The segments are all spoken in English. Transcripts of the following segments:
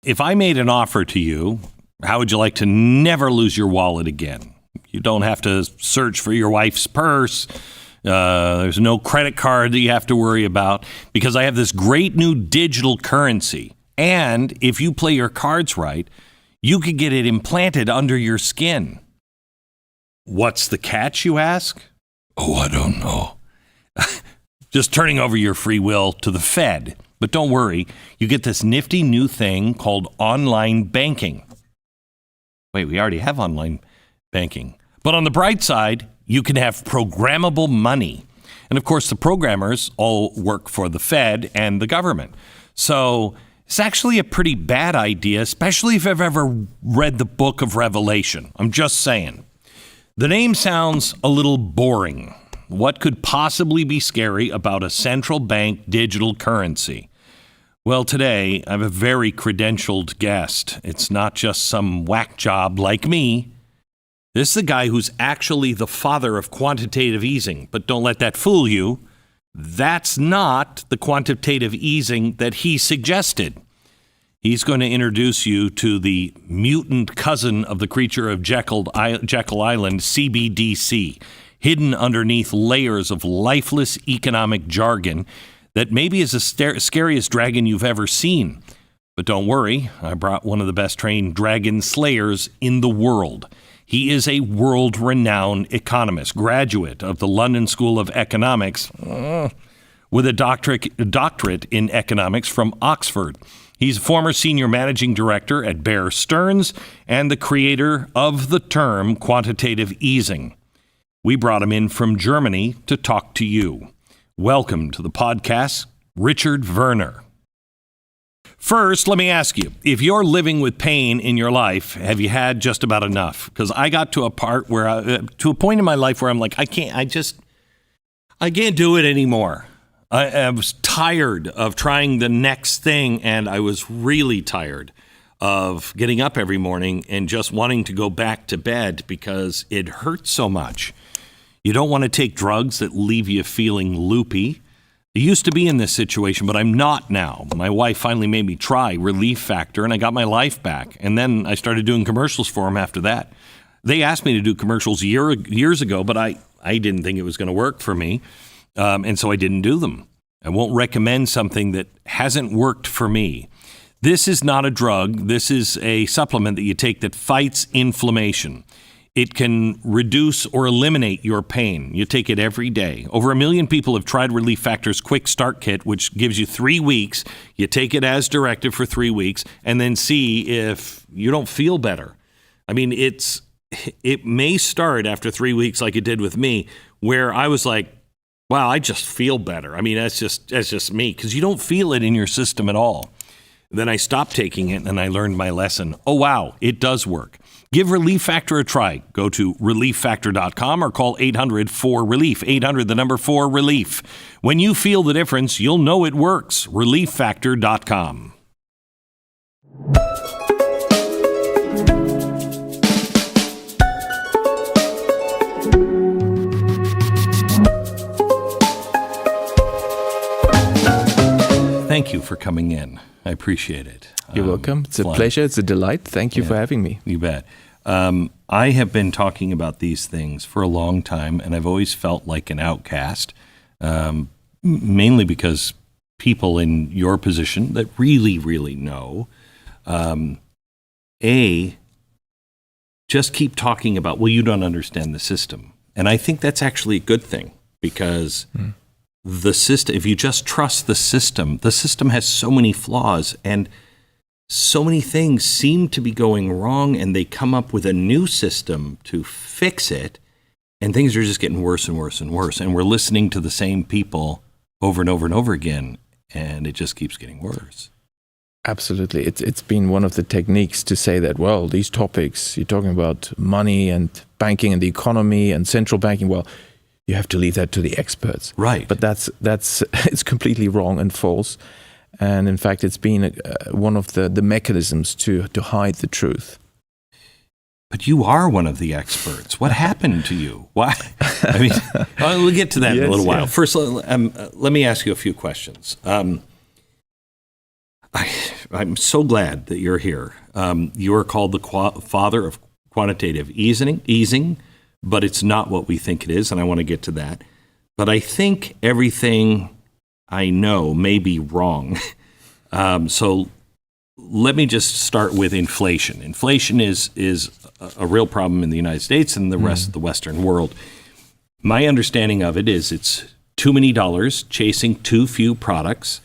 if I made an offer to you, how would you like to never lose your wallet again? You don't have to search for your wife's purse. There's no credit card that you have to worry about because I have this great new digital currency. And if you play your cards right, you could get it implanted under your skin. What's the catch, you ask? Oh, I don't know. Just turning over your free will to the Fed. But don't worry, you get this nifty new thing called online banking. Wait, we already have online banking. But on the bright side, you can have programmable money. And of course, the programmers all work for the Fed and the government. So it's actually a pretty bad idea, especially if I've ever read the book of Revelation. I'm just saying. The name sounds a little boring. What could possibly be scary about a central bank digital currency? Well, today, I have a very credentialed guest. It's not just some whack job like me. This is a guy who's actually the father of quantitative easing. But don't let that fool you. That's not the quantitative easing that he suggested. He's going to introduce you to the mutant cousin of the creature of Jekyll Island, CBDC, hidden underneath layers of lifeless economic jargon that maybe is the scariest dragon you've ever seen. But don't worry, I brought one of the best trained dragon slayers in the world. He is a world-renowned economist, graduate of the London School of Economics, with a doctorate in economics from Oxford. He's a former senior managing director at Bear Stearns and the creator of the term quantitative easing. We brought him in from Germany to talk to you. Welcome to the podcast, Richard Werner. First, let me ask you, if you're living with pain in your life, have you had just about enough? Because I got to a point in my life where I'm like, I can't do it anymore. I was tired of trying the next thing, and I was really tired of getting up every morning and just wanting to go back to bed because it hurts so much. You don't want to take drugs that leave you feeling loopy. I used to be in this situation, but I'm not now. My wife finally made me try Relief Factor, and I got my life back. And then I started doing commercials for them after that. They asked me to do commercials years ago, but I didn't think it was going to work for me, and so I didn't do them. I won't recommend something that hasn't worked for me. This is not a drug. This is a supplement that you take that fights inflammation. It can reduce or eliminate your pain. You take it every day. Over 1 million people have tried Relief Factor's Quick Start Kit, which gives you 3 weeks. You take it as directed for 3 weeks and then see if you don't feel better. I mean, it may start after 3 weeks like it did with me, where I was like, wow, I just feel better. I mean, that's just me, because you don't feel it in your system at all. Then I stopped taking it and I learned my lesson. Oh, wow, it does work. Give Relief Factor a try. Go to relieffactor.com or call 800-4RELIEF, 800-4RELIEF. When you feel the difference, you'll know it works. relieffactor.com. Thank you for coming in. I appreciate it. You're welcome. It's a pleasure. It's a delight. Thank you for having me. You bet. I have been talking about these things for a long time, and I've always felt like an outcast, mainly because people in your position that really, really know, just keep talking about, well, you don't understand the system. And I think that's actually a good thing, because the system, if you just trust the system has so many flaws, and so many things seem to be going wrong, and they come up with a new system to fix it, and things are just getting worse and worse and worse. And we're listening to the same people over and over and over again, and it just keeps getting worse. Absolutely. It's been one of the techniques to say that, well, these topics, you're talking about money and banking and the economy and central banking, well, you have to leave that to the experts. Right. But that's it's completely wrong and false. And in fact, it's been one of the mechanisms to hide the truth. But you are one of the experts. What happened to you? Why? I mean, we'll get to that in a little while. First, let me ask you a few questions. I'm so glad that you're here. You are called the father of quantitative easing, but it's not what we think it is, and I want to get to that. But I think everything I know may be wrong. So let me just start with inflation. Inflation is a real problem in the United States and the rest of the Western world. My understanding of it is it's too many dollars chasing too few products.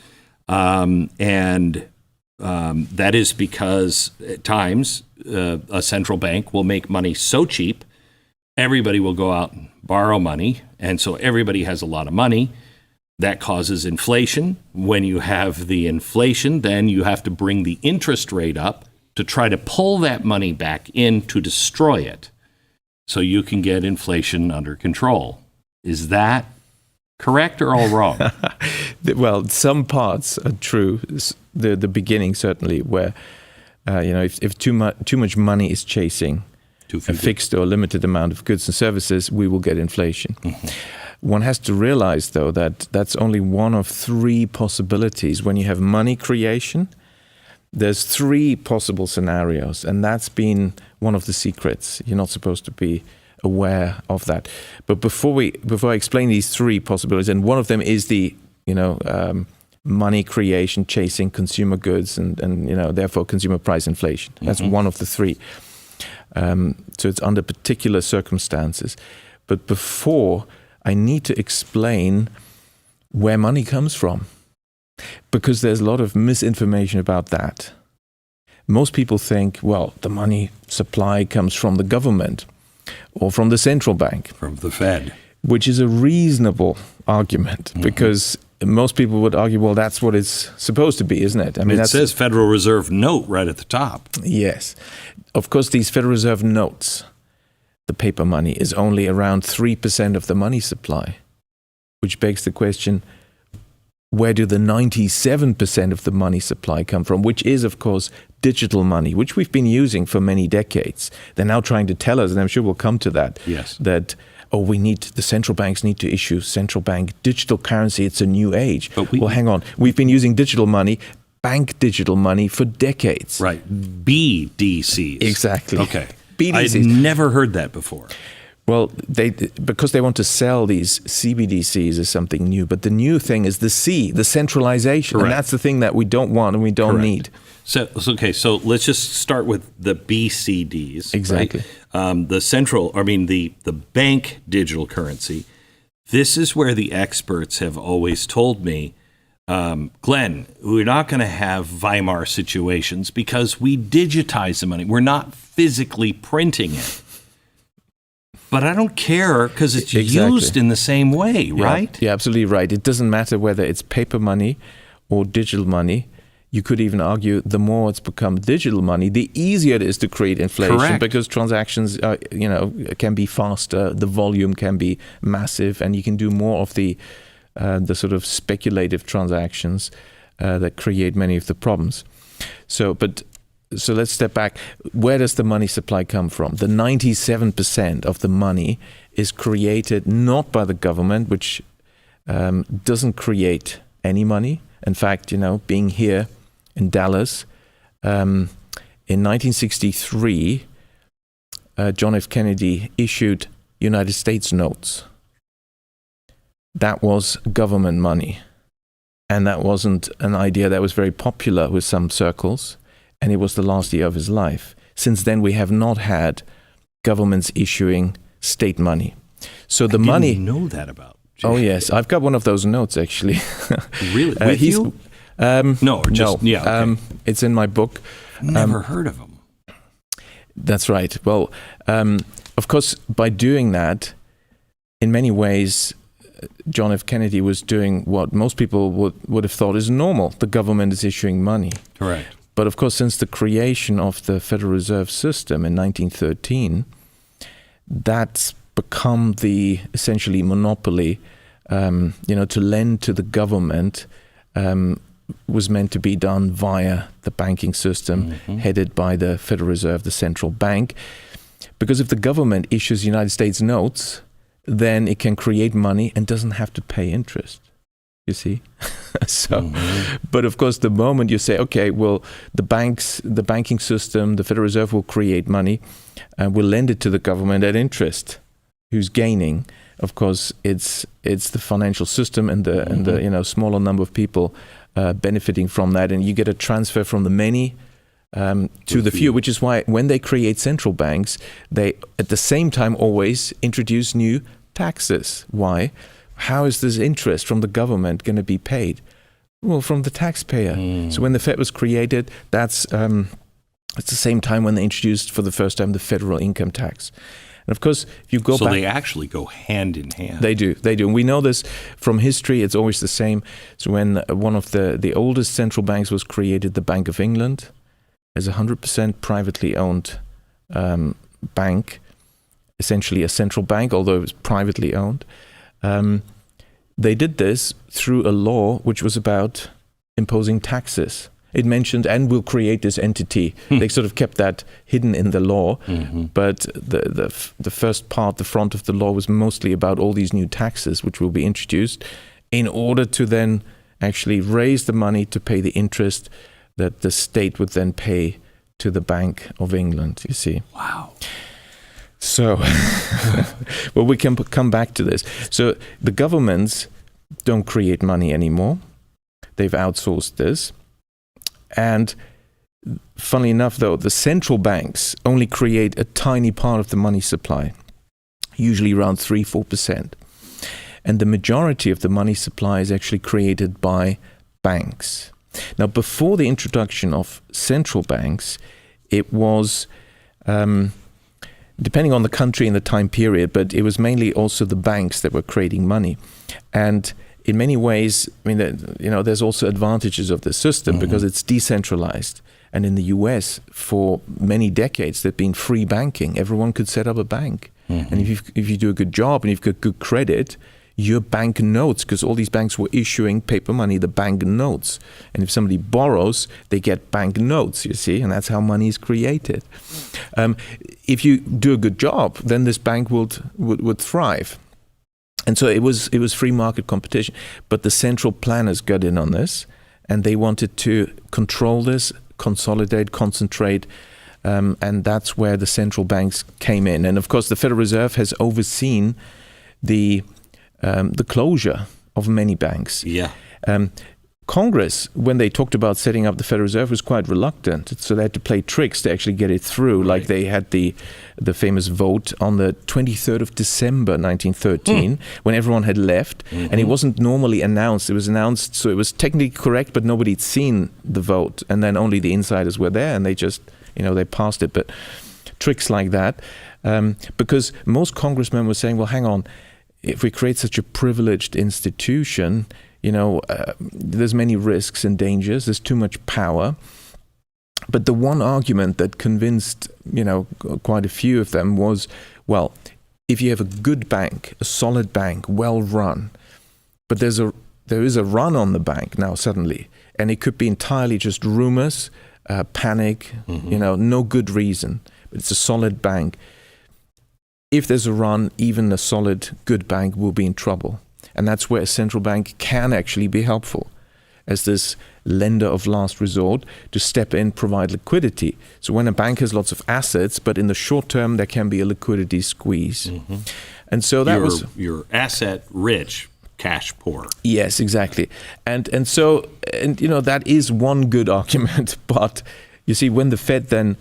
And that is because at times a central bank will make money so cheap, everybody will go out and borrow money. And so everybody has a lot of money. That causes inflation. When you have the inflation, then you have to bring the interest rate up to try to pull that money back in to destroy it so you can get inflation under control. Is that correct or all wrong? Well, some parts are true. The beginning certainly, where if too much money is chasing a fixed or limited amount of goods and services, we will get inflation. Mm-hmm. One has to realize, though, that that's only one of three possibilities. When you have money creation, there's three possible scenarios, and that's been one of the secrets. You're not supposed to be aware of that. But before I explain these three possibilities, and one of them is the money creation chasing consumer goods and therefore consumer price inflation. That's one of the three. So it's under particular circumstances. But before, I need to explain where money comes from, because there's a lot of misinformation about that. Most people think, well, the money supply comes from the government or from the central bank. From the Fed. Which is a reasonable argument, because most people would argue, well, that's what it's supposed to be, isn't it? I mean, it says Federal Reserve note right at the top. Yes. Of course, these Federal Reserve notes, the paper money, is only around 3% of the money supply, which begs the question, where do the 97% of the money supply come from? Which is, of course, digital money, which we've been using for many decades. They're now trying to tell us, and I'm sure we'll come to that, that the central banks need to issue central bank digital currency. It's a new age. Well, hang on. We've been using digital money, bank digital money, for decades. Right. BDCs. Exactly. Okay. BDCs. I'd never heard that before. Well, because they want to sell these CBDCs as something new. But the new thing is the centralization. Correct. And that's the thing that we don't want and we don't need. So let's just start with the BCDs. Exactly. Right? The bank digital currency. This is where the experts have always told me, Glenn, we're not going to have Weimar situations because we digitize the money. We're not physically printing it. But I don't care because it's used in the same way, right? Yeah, absolutely right. It doesn't matter whether it's paper money or digital money. You could even argue the more it's become digital money, the easier it is to create inflation. Correct. Because transactions, can be faster, the volume can be massive, and you can do more of the sort of speculative transactions that create many of the problems. So let's step back. Where does the money supply come from? The 97% of the money is created not by the government, which doesn't create any money. In fact, being here in Dallas, in 1963, John F. Kennedy issued United States notes. That was government money. And that wasn't an idea that was very popular with some circles. And it was the last year of his life. Since then, we have not had governments issuing state money. So the money. I didn't know that about. Oh yes, I've got one of those notes actually. Really? With you? No. Okay. It's in my book. Never heard of them. That's right. Well, of course, by doing that, in many ways, John F. Kennedy was doing what most people would have thought is normal. The government is issuing money. Correct. But of course, since the creation of the Federal Reserve System in 1913, that's become the essentially monopoly. To lend to the government was meant to be done via the banking system headed by the Federal Reserve, the central bank. Because if the government issues United States notes, then it can create money and doesn't have to pay interest. you see. So, but of course, the moment you say, okay, well, the banking system, the Federal Reserve will create money and will lend it to the government at interest. Who's gaining? Of course, it's the financial system and the smaller number of people benefiting from that, and you get a transfer from the many to the few, which is why when they create central banks, they at the same time always introduce new taxes. Why? How is this interest from the government going to be paid? Well, from the taxpayer. So when the Fed was created, it's the same time when they introduced for the first time the federal income tax. And of course, if you go back... So they actually go hand in hand. They do. And we know this from history. It's always the same. So when one of the oldest central banks was created, the Bank of England, is a 100% privately owned bank, essentially a central bank, although it was privately owned. They did this through a law which was about imposing taxes. It mentioned, and will create this entity. They sort of kept that hidden in the law, but the first part, the front of the law, was mostly about all these new taxes which will be introduced in order to then actually raise the money to pay the interest that the state would then pay to the Bank of England, you see. Wow. So, well, we can come back to this. So the governments don't create money anymore. They've outsourced this. And funnily enough, though, the central banks only create a tiny part of the money supply, usually around 3-4%. And the majority of the money supply is actually created by banks. Now, before the introduction of central banks, it was... depending on the country and the time period, but it was mainly also the banks that were creating money. And in many ways, I mean, there's also advantages of the system because it's decentralized. And in the US, for many decades, there'd been free banking. Everyone could set up a bank. And if you do a good job and you've got good credit, your bank notes, because all these banks were issuing paper money, the bank notes. And if somebody borrows, they get bank notes, you see, and that's how money is created. If you do a good job, then this bank would thrive. And so it was free market competition. But the central planners got in on this, and they wanted to control this, consolidate, concentrate, and that's where the central banks came in. And of course, the Federal Reserve has overseen the closure of many banks. Yeah. Congress, when they talked about setting up the Federal Reserve, was quite reluctant. So they had to play tricks to actually get it through. Like they had the famous vote on the 23rd of December, 1913, when everyone had left. And it wasn't normally announced. It was announced, so it was technically correct, but nobody had seen the vote. And then only the insiders were there, and they just, they passed it. But tricks like that. Because most congressmen were saying, well, hang on, if we create such a privileged institution, there's many risks and dangers. There's too much power. But the one argument that convinced, quite a few of them was, well, if you have a good bank, a solid bank, well run, but there is a run on the bank now suddenly, and it could be entirely just rumors, panic, no good reason, but it's a solid bank. If there's a run, even a solid, good bank will be in trouble. And that's where a central bank can actually be helpful as this lender of last resort to step in, provide liquidity. So when a bank has lots of assets, but in the short term, there can be a liquidity squeeze. And so that you're asset rich, cash poor. Yes, exactly. And so that is one good argument. But you see, when the Fed then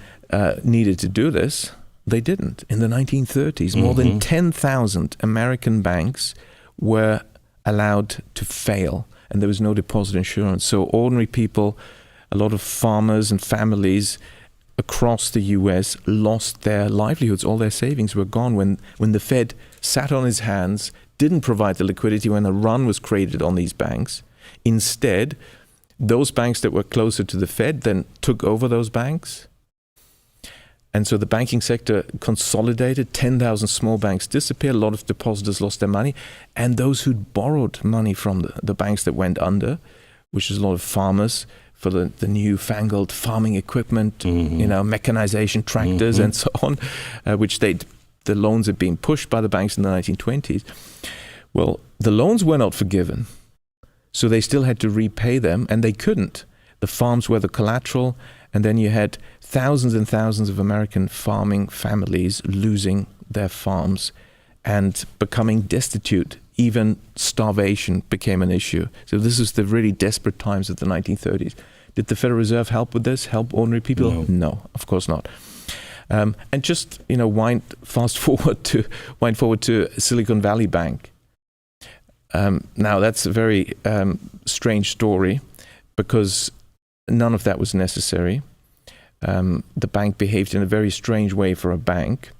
needed to do this, they didn't. In the 1930s, more than 10,000 American banks were allowed to fail, and there was no deposit insurance. So ordinary people, a lot of farmers and families across the US lost their livelihoods. All their savings were gone when the Fed sat on his hands, didn't provide the liquidity when a run was created on these banks. Instead, those banks that were closer to the Fed then took over those banks. And so the banking sector consolidated, 10,000 small banks disappeared, a lot of depositors lost their money, and those who'd borrowed money from the banks that went under, which is a lot of farmers for the newfangled farming equipment, mechanization, tractors, and so on, which the loans had been pushed by the banks in the 1920s. Well, the loans were not forgiven. So they still had to repay them, and they couldn't. The farms were the collateral, and then you had thousands and thousands of American farming families losing their farms and becoming destitute. Even starvation became an issue. So this is the really desperate times of the 1930s. Did the Federal Reserve help with this? Help ordinary people? No, of course not. And just wind forward to Silicon Valley Bank. Now that's a very strange story because none of that was necessary. The bank behaved in a very strange way for a bank.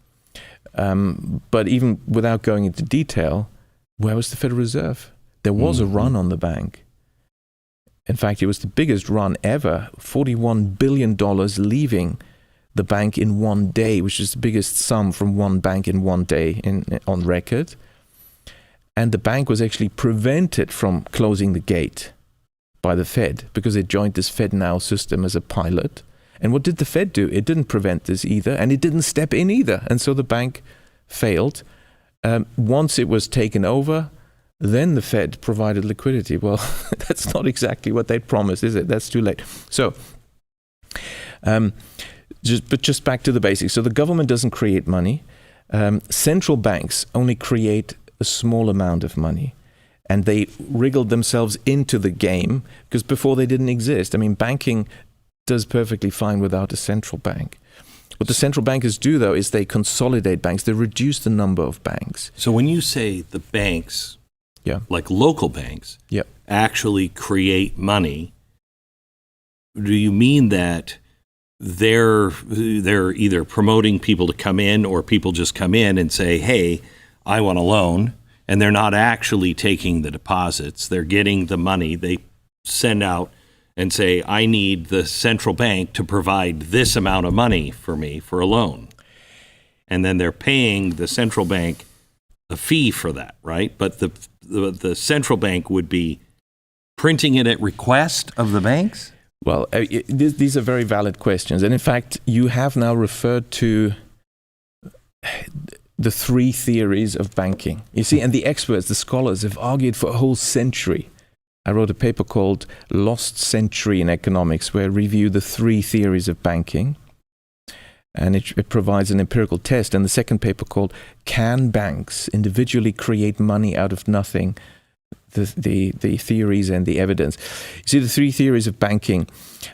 But even without going into detail, where was the Federal Reserve? There was a run on the bank. In fact, it was the biggest run ever, $41 billion leaving the bank in one day, which is the biggest sum from one bank in one day on record. And the bank was actually prevented from closing the gate by the Fed because it joined this FedNow system as a pilot. And what did the Fed do? It didn't prevent this either, and it didn't step in either. And so the bank failed. Once it was taken over, then the Fed provided liquidity. Well, that's not exactly what they promised, is it? That's too late. So, just back to the basics. So the government doesn't create money. Central banks only create a small amount of money. And they wriggled themselves into the game because before they didn't exist. I mean, banking does perfectly fine without a central bank. What the central bankers do, though, is they consolidate banks. They reduce the number of banks. So when you say the banks, like local banks, actually create money, do you mean that they're either promoting people to come in or people just come in and say, hey, I want a loan, and they're not actually taking the deposits. They're getting the money. They send out and say, I need the central bank to provide this amount of money for me for a loan. And then they're paying the central bank a fee for that, right? But the central bank would be printing it at request of the banks? Well, these are very valid questions. And in fact, you have now referred to the three theories of banking. You see, and the experts, the scholars, have argued for a whole century. I wrote a paper called Lost Century in Economics, where I review the three theories of banking. And it provides an empirical test. And the second paper called Can Banks Individually Create Money Out of Nothing? The theories and the evidence. You see, the three theories of banking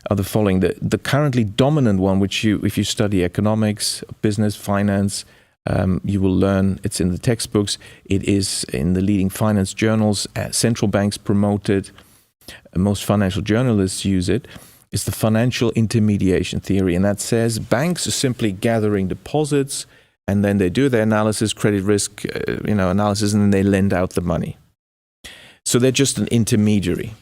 are the following. The currently dominant one, which if you study economics, business, finance, you will learn, it's in the textbooks, it is in the leading finance journals, central banks promote it, most financial journalists use it, is the financial intermediation theory. And that says banks are simply gathering deposits, and then they do their analysis, credit risk analysis, and then they lend out the money. So they're just an intermediary.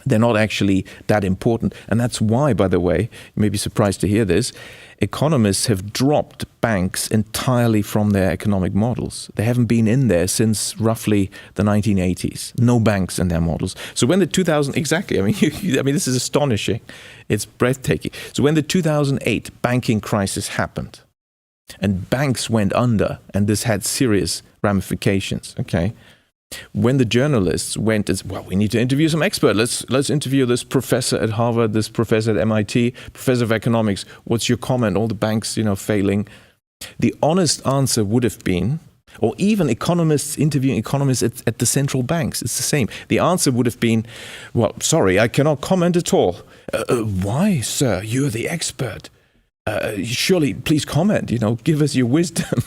They're not actually that important. And that's why, by the way, you may be surprised to hear this, economists have dropped banks entirely from their economic models. They haven't been in there since roughly the 1980s. No banks in their models. So when this is astonishing. It's breathtaking. So when the 2008 banking crisis happened and banks went under, and this had serious ramifications, okay? When the journalists went, we need to interview some expert. Let's interview this professor at Harvard, this professor at MIT, professor of economics. What's your comment? All the banks, failing. The honest answer would have been, or even economists interviewing economists at the central banks, it's the same. The answer would have been, well, sorry, I cannot comment at all. Why, sir? You're the expert. Surely, please comment, give us your wisdom.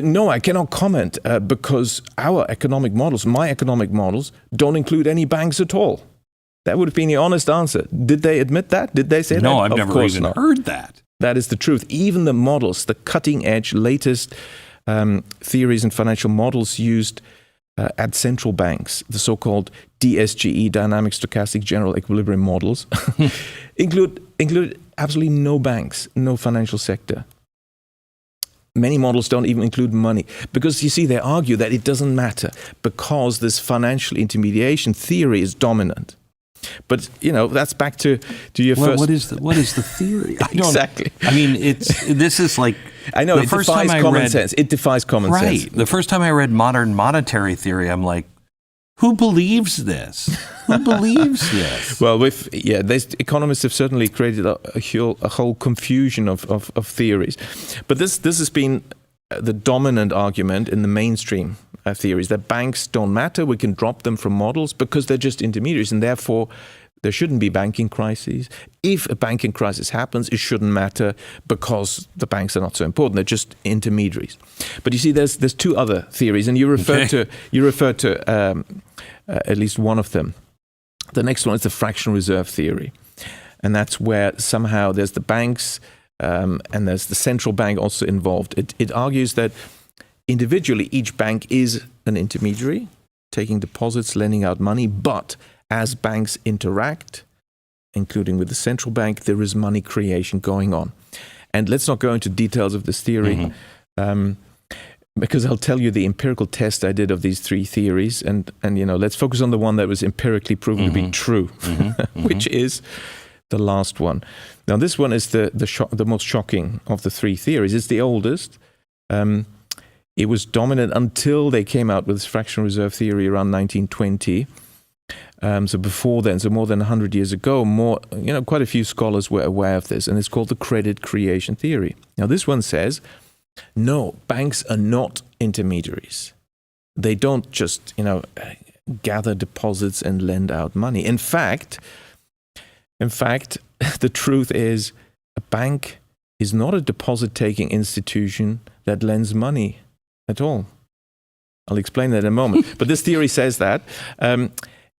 No, I cannot comment because our economic models, my economic models, don't include any banks at all. That would have been the honest answer. Did they admit that? Did they say that? No, I've never even heard that. That is the truth. Even the models, the cutting edge, latest theories and financial models used at central banks, the so-called DSGE, Dynamic Stochastic General Equilibrium models, include absolutely no banks, no financial sector. Many models don't even include money because, you see, they argue that it doesn't matter because this financial intermediation theory is dominant. But, that's back to your first... What is the theory? Exactly. This is like... I know, it defies common sense. It defies common sense. Right. The first time I read modern monetary theory, I'm like, Who believes this? Who believes this? Well, these economists have certainly created a whole confusion of theories. But this has been the dominant argument in the mainstream theories, that banks don't matter, we can drop them from models because they're just intermediaries, and therefore there shouldn't be banking crises. If a banking crisis happens, it shouldn't matter because the banks are not so important. They're just intermediaries. But you see, there's two other theories, and you refer to at least one of them. The next one is the fractional reserve theory, and that's where somehow there's the banks and there's the central bank also involved. It argues that individually each bank is an intermediary, taking deposits, lending out money, but as banks interact, including with the central bank, there is money creation going on. And let's not go into details of this theory, because I'll tell you the empirical test I did of these three theories, and let's focus on the one that was empirically proven to be true, which is the last one. Now, this one is the most shocking of the three theories. It's the oldest. It was dominant until they came out with this fractional reserve theory around 1920. So before then, so more than 100 years ago, quite a few scholars were aware of this, and it's called the credit creation theory. Now, this one says, no, banks are not intermediaries. They don't just, gather deposits and lend out money. In fact, the truth is a bank is not a deposit-taking institution that lends money at all. I'll explain that in a moment. But this theory says that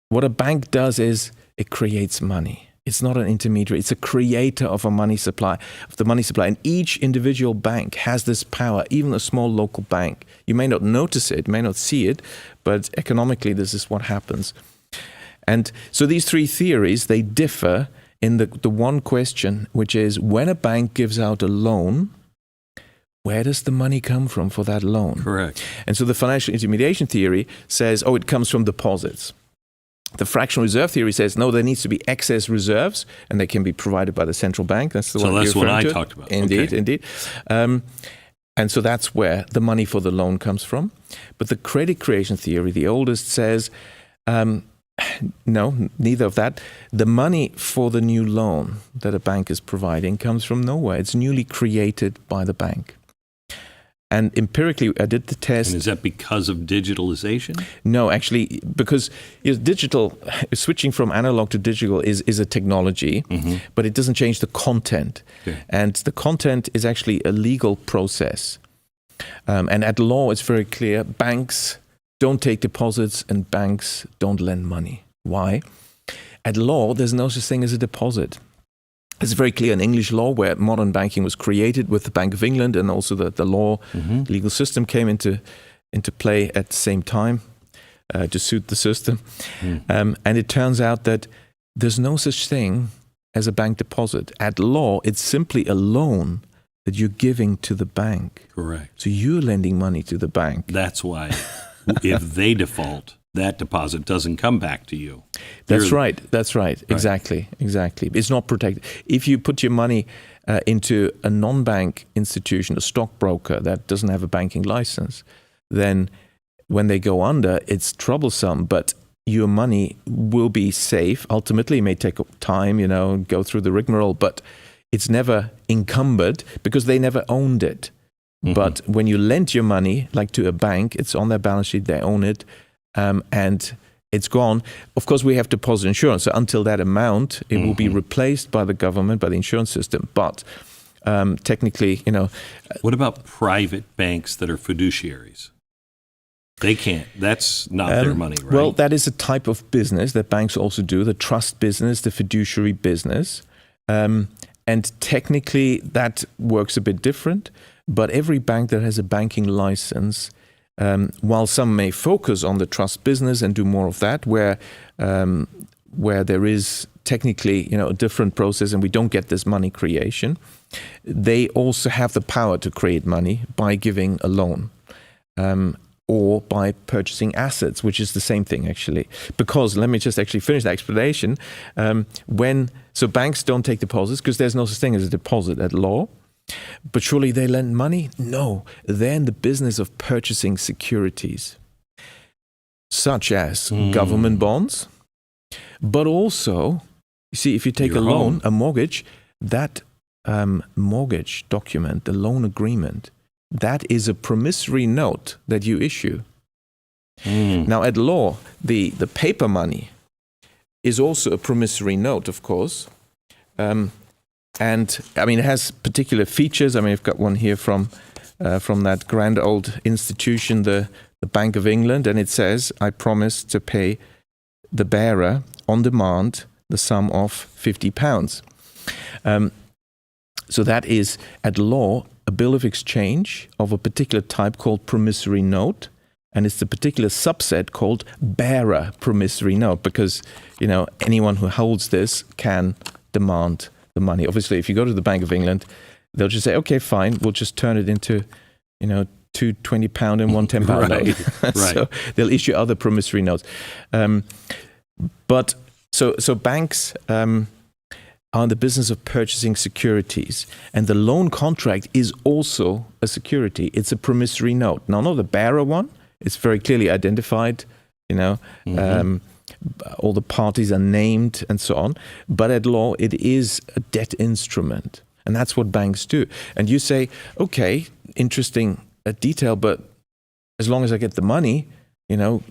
what a bank does is it creates money. It's not an intermediary. It's a creator of the money supply. And each individual bank has this power, even a small local bank. You may not notice it, may not see it, but economically this is what happens. And so these three theories, they differ in the one question, which is when a bank gives out a loan, where does the money come from for that loan? Correct. And so the financial intermediation theory says, it comes from deposits. The fractional reserve theory says, no, there needs to be excess reserves, and they can be provided by the central bank. That's the one you're referring to. So that's what I talked about. Indeed. And so that's where the money for the loan comes from. But the credit creation theory, the oldest, says, no, neither of that. The money for the new loan that a bank is providing comes from nowhere. It's newly created by the bank. And empirically, I did the test. And is that because of digitalization? No, actually, because digital, switching from analog to digital is a technology, but it doesn't change the content. Okay. And the content is actually a legal process. And at law, it's very clear, banks don't take deposits and banks don't lend money. Why? At law, there's no such thing as a deposit. It's very clear in English law, where modern banking was created with the Bank of England, and also the law, legal system came into play at the same time to suit the system. And it turns out that there's no such thing as a bank deposit. At law, it's simply a loan that you're giving to the bank. Correct. So you're lending money to the bank. That's why if they default, that deposit doesn't come back to you. That's right. Exactly. It's not protected. If you put your money into a non-bank institution, a stockbroker that doesn't have a banking license, then when they go under, it's troublesome, but your money will be safe. Ultimately, it may take time, go through the rigmarole, but it's never encumbered because they never owned it. But when you lend your money, like to a bank, it's on their balance sheet, they own it, and it's gone. Of course, we have deposit insurance. So until that amount, it will be replaced by the government, by the insurance system. But technically, What about private banks that are fiduciaries? They can't. That's not their money, right? Well, that is a type of business that banks also do, the trust business, the fiduciary business. And technically, that works a bit different. But every bank that has a banking license, while some may focus on the trust business and do more of that, where there is technically a different process and we don't get this money creation, they also have the power to create money by giving a loan or by purchasing assets, which is the same thing actually. Because let me just actually finish the explanation. So banks don't take deposits because there's no such thing as a deposit at law. But surely they lend money? No, they're in the business of purchasing securities. such as government bonds, but also, you see, if you take Your a loan, home. a mortgage, that mortgage document, the loan agreement, that is a promissory note that you issue. Now, at law, the paper money is also a promissory note, of course. And I mean, it has particular features. I mean, I've got one here from that grand old institution, the Bank of England, and it says, I promise to pay the bearer on demand the sum of £50. So that is, at law, a bill of exchange of a particular type called promissory note, and it's the particular subset called bearer promissory note, because, you know, anyone who holds this can demand the money. Obviously, if you go to the Bank of England, they'll just say, okay, fine, we'll just turn it into, you know, two £20 and one £10 note. Right. So they'll issue other promissory notes. But so banks are in the business of purchasing securities, and the loan contract is also a security. It's a promissory note. Now, not the bearer one. It's very clearly identified, you know, all the parties are named and so on. But at law, it is a debt instrument. And that's what banks do. And you say, okay, interesting detail, but as long as I get the money, you know,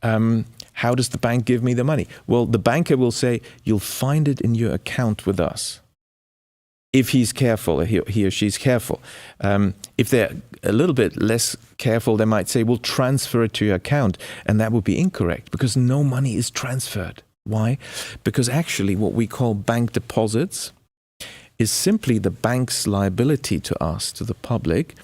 how does the bank give me the money? Well, the banker will say, you'll find it in your account with us. If he's careful, he or she's careful. If they're a little bit less careful, they might say, we'll transfer it to your account. And that would be incorrect, because no money is transferred. Why? Because actually what we call bank deposits is simply the bank's liability to us, to the public.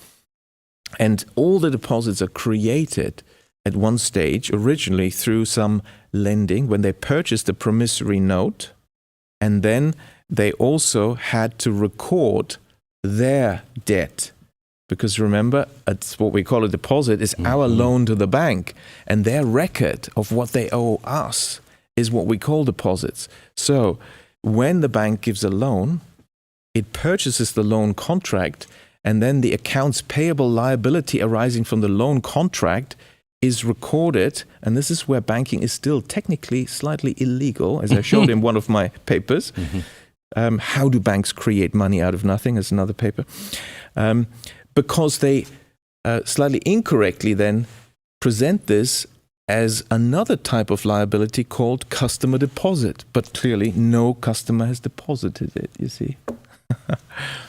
And all the deposits are created at one stage, originally through some lending, when they purchased a promissory note, and then they also had to record their debt. Because remember, it's what we call a deposit, is our loan to the bank, and their record of what they owe us is what we call deposits. So when the bank gives a loan, it purchases the loan contract, and then the accounts payable liability arising from the loan contract is recorded. And this is where banking is still technically slightly illegal, as I showed in one of my papers. How do banks create money out of nothing? Is another paper. Because they slightly incorrectly then present this as another type of liability called customer deposit. But clearly no customer has deposited it, you see.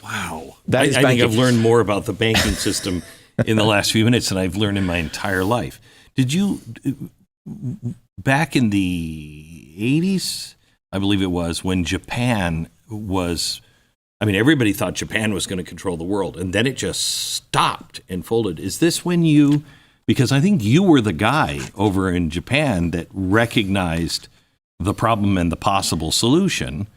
Wow. That is I think banking. I've learned more about the banking system in the last few minutes than I've learned in my entire life. Did you, back in the 80s, I believe it was, when Japan was, I mean, everybody thought Japan was going to control the world, and then it just stopped and folded. Is this when you, because I think you were the guy over in Japan that recognized the problem and the possible solution,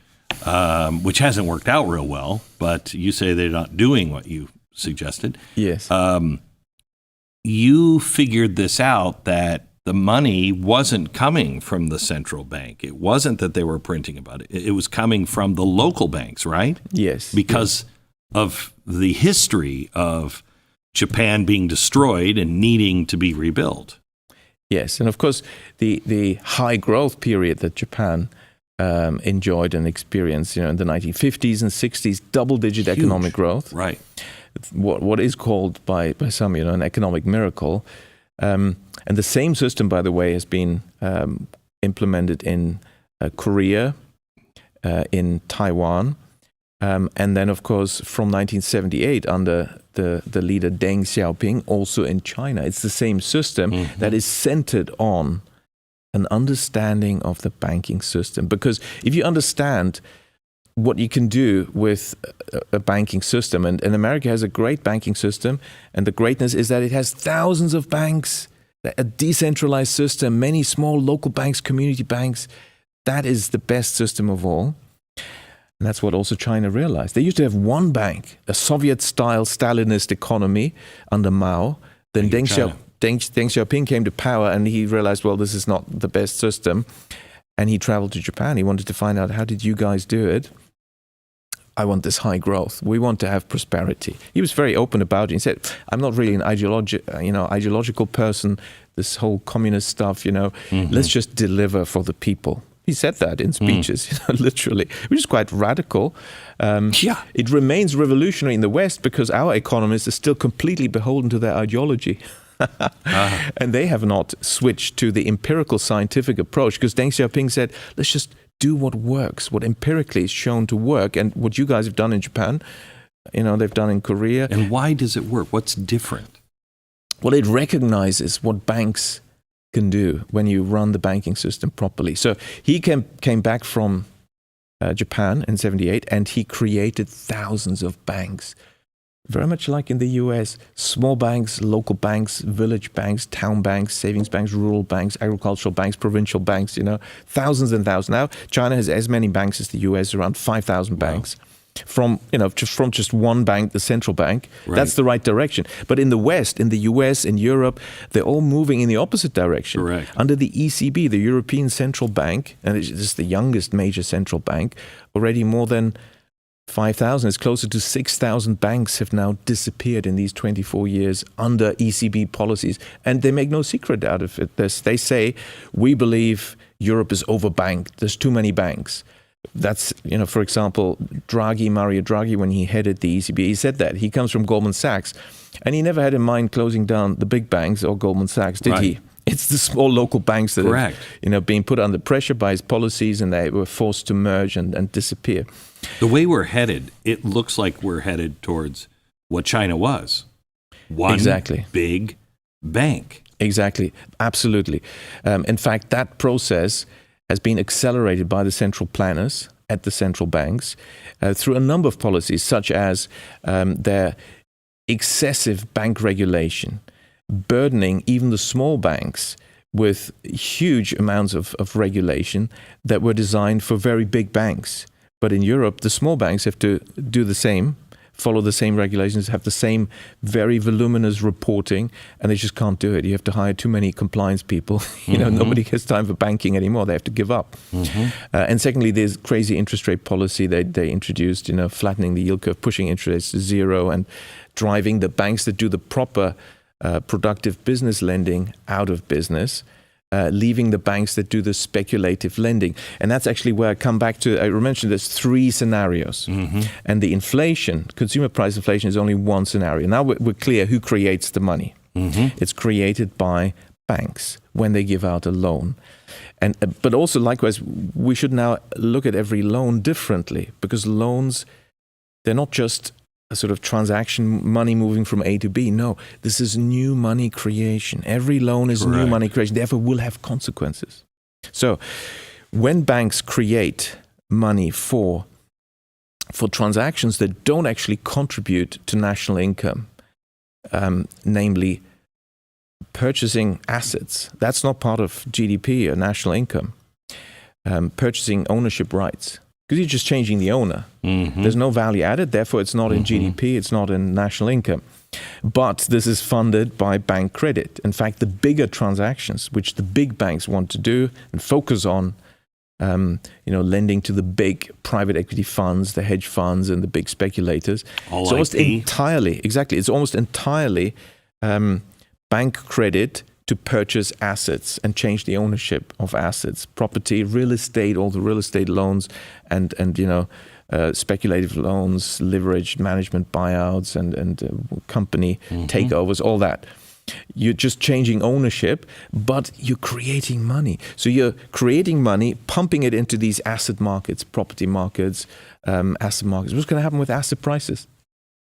which hasn't worked out real well, but you say they're not doing what you suggested. Yes. You figured this out, that the money wasn't coming from the central bank. It wasn't that they were printing about it. It was coming from the local banks, right? Yes. Because of the history of Japan being destroyed and needing to be rebuilt. Yes. And of course, the high growth period that Japan enjoyed and experienced, you know, in the 1950s and 60s, double-digit economic growth. Right. What is called by some, you know, an economic miracle. And the same system, by the way, has been implemented in Korea, in Taiwan, and then, of course, from 1978 under the leader Deng Xiaoping, also in China. It's the same system that is centered on an understanding of the banking system. Because if you understand what you can do with a banking system, and America has a great banking system, and the greatness is that it has thousands of banks, a decentralized system, many small local banks, community banks. That is the best system of all. And that's what also China realized. They used to have one bank, a Soviet-style Stalinist economy under Mao. Then Deng Xiaoping came to power, and he realized, well, this is not the best system. And he traveled to Japan. He wanted to find out, how did you guys do it? I want this high growth. We want to have prosperity. He was very open about it. He said, I'm not really an ideological person, this whole communist stuff, let's just deliver for the people. He said that in speeches, literally, which is quite radical. It remains revolutionary in the West because our economists are still completely beholden to their ideology. And they have not switched to the empirical scientific approach because Deng Xiaoping said, let's just do what works, what empirically is shown to work. And what you guys have done in Japan, they've done in Korea. And why does it work? What's different? Well, it recognizes what banks can do when you run the banking system properly. So he came back from Japan in 78 and he created thousands of banks. Very much like in the US, small banks, local banks, village banks, town banks, savings banks, rural banks, agricultural banks, provincial banks, thousands and thousands. Now, China has as many banks as the US, around 5,000 banks. From just one bank, the central bank. Right. That's the right direction. But in the West, in the US, in Europe, they're all moving in the opposite direction. Correct. Under the ECB, the European Central Bank, and this is the youngest major central bank, already more than 5,000, it's closer to 6,000 banks have now disappeared in these 24 years under ECB policies. And they make no secret out of it. They say, we believe Europe is overbanked. There's too many banks. That's, for example, Mario Draghi, when he headed the ECB, he said that. He comes from Goldman Sachs. And he never had in mind closing down the big banks or Goldman Sachs, did he? It's the small local banks that are being put under pressure by his policies, and they were forced to merge and disappear. The way we're headed, it looks like we're headed towards what China was. One big bank. Exactly. Absolutely. In fact, that process has been accelerated by the central planners at the central banks through a number of policies, such as their excessive bank regulation, burdening even the small banks with huge amounts of regulation that were designed for very big banks. But in Europe, the small banks have to do the same, follow the same regulations, have the same very voluminous reporting, and they just can't do it. You have to hire too many compliance people. Nobody has time for banking anymore. They have to give up. And secondly, there's crazy interest rate policy they introduced, flattening the yield curve, pushing interest rates to zero, and driving the banks that do the proper productive business lending out of business, leaving the banks that do the speculative lending. And that's actually where I come back to, I mentioned there's three scenarios. And the inflation, consumer price inflation, is only one scenario. Now we're clear who creates the money. It's created by banks when they give out a loan. But also, likewise, we should now look at every loan differently, because loans, they're not just a sort of transaction money moving from A to B. No, this is new money creation. Every loan is new money creation, therefore will have consequences. So when banks create money for transactions that don't actually contribute to national income, namely purchasing assets, that's not part of GDP or national income. Purchasing ownership rights, because you're just changing the owner. There's no value added, therefore it's not in GDP, it's not in national income. But this is funded by bank credit. In fact, the bigger transactions, which the big banks want to do and focus on, lending to the big private equity funds, the hedge funds, and the big speculators, it's almost entirely bank credit to purchase assets and change the ownership of assets, property, real estate, all the real estate loans, and speculative loans, leveraged management buyouts, and company takeovers, all that. You're just changing ownership, but you're creating money. So you're creating money, pumping it into these asset markets, property markets, asset markets. What's going to happen with asset prices?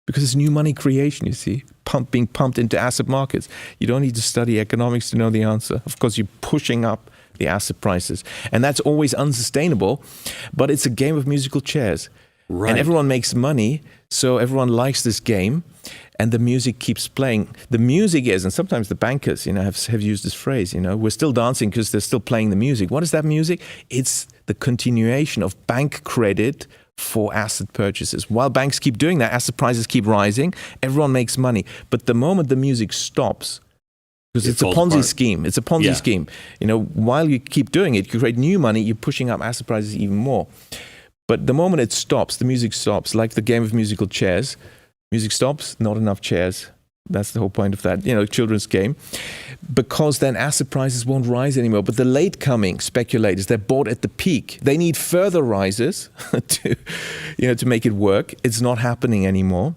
Because it's new money creation, you see, being pumped into asset markets. You don't need to study economics to know the answer. Of course, you're pushing up the asset prices. And that's always unsustainable, but it's a game of musical chairs. Right. And everyone makes money, so everyone likes this game, and the music keeps playing. The music is, and sometimes the bankers, have used this phrase, we're still dancing because they're still playing the music. What is that music? It's the continuation of bank credit for asset purchases. While banks keep doing that, asset prices keep rising, everyone makes money. But the moment the music stops, because it's a Ponzi scheme. It's a Ponzi scheme. While you keep doing it, you create new money, you're pushing up asset prices even more. But the moment it stops, the music stops, like the game of musical chairs. Music stops, not enough chairs. That's the whole point of that, children's game. Because then asset prices won't rise anymore. But the late-coming speculators, they're bought at the peak. They need further rises to make it work. It's not happening anymore.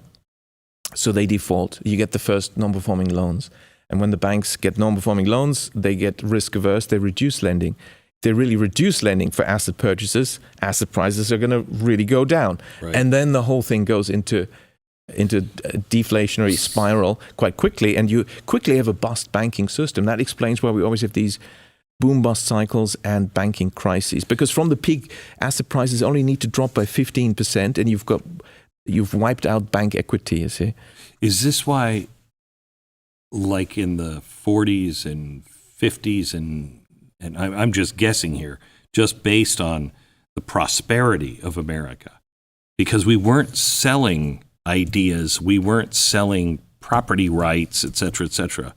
So they default. You get the first non-performing loans. And when the banks get non-performing loans, they get risk-averse. They reduce lending. They really reduce lending for asset purchases. Asset prices are going to really go down. Right. And then the whole thing goes into a deflationary spiral quite quickly, and you quickly have a bust banking system. That explains why we always have these boom-bust cycles and banking crises. Because from the peak, asset prices only need to drop by 15%, and you've wiped out bank equity, you see. Is this why, like in the 40s and 50s, and I'm just guessing here, just based on the prosperity of America, because we weren't selling ideas, we weren't selling property rights, et cetera,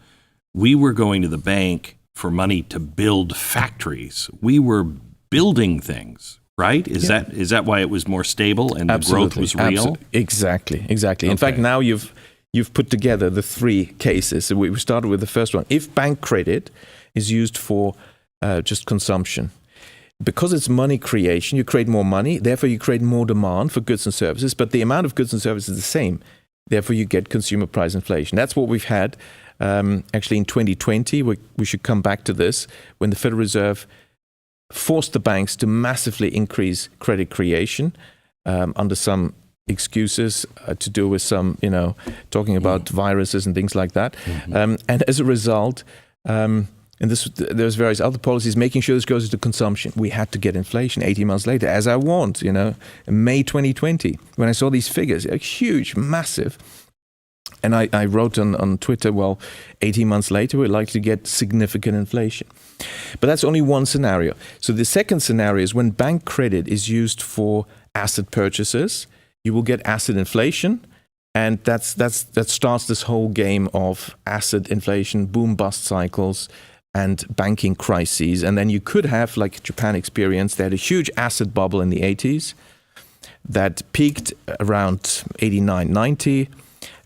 we were going to the bank for money to build factories. We were building things, right? Is that why it was more stable and the growth was real? Exactly. Okay. In fact, now you've put together the three cases. So we started with the first one. If bank credit is used for just consumption, because it's money creation, you create more money, therefore you create more demand for goods and services, but the amount of goods and services is the same. Therefore, you get consumer price inflation. That's what we've had actually in 2020. We should come back to this, when the Federal Reserve forced the banks to massively increase credit creation under some excuses to do with some, talking about viruses and things like that. Mm-hmm. And as a result, and there's various other policies making sure this goes into consumption. We had to get inflation 18 months later, as I want, in May 2020, when I saw these figures, huge, massive. And I wrote on Twitter, 18 months later, we're likely to get significant inflation. But that's only one scenario. So the second scenario is when bank credit is used for asset purchases, you will get asset inflation. And that starts this whole game of asset inflation, boom-bust cycles, and banking crises. And then you could have, like Japan experienced, they had a huge asset bubble in the 80s that peaked around 89, 90,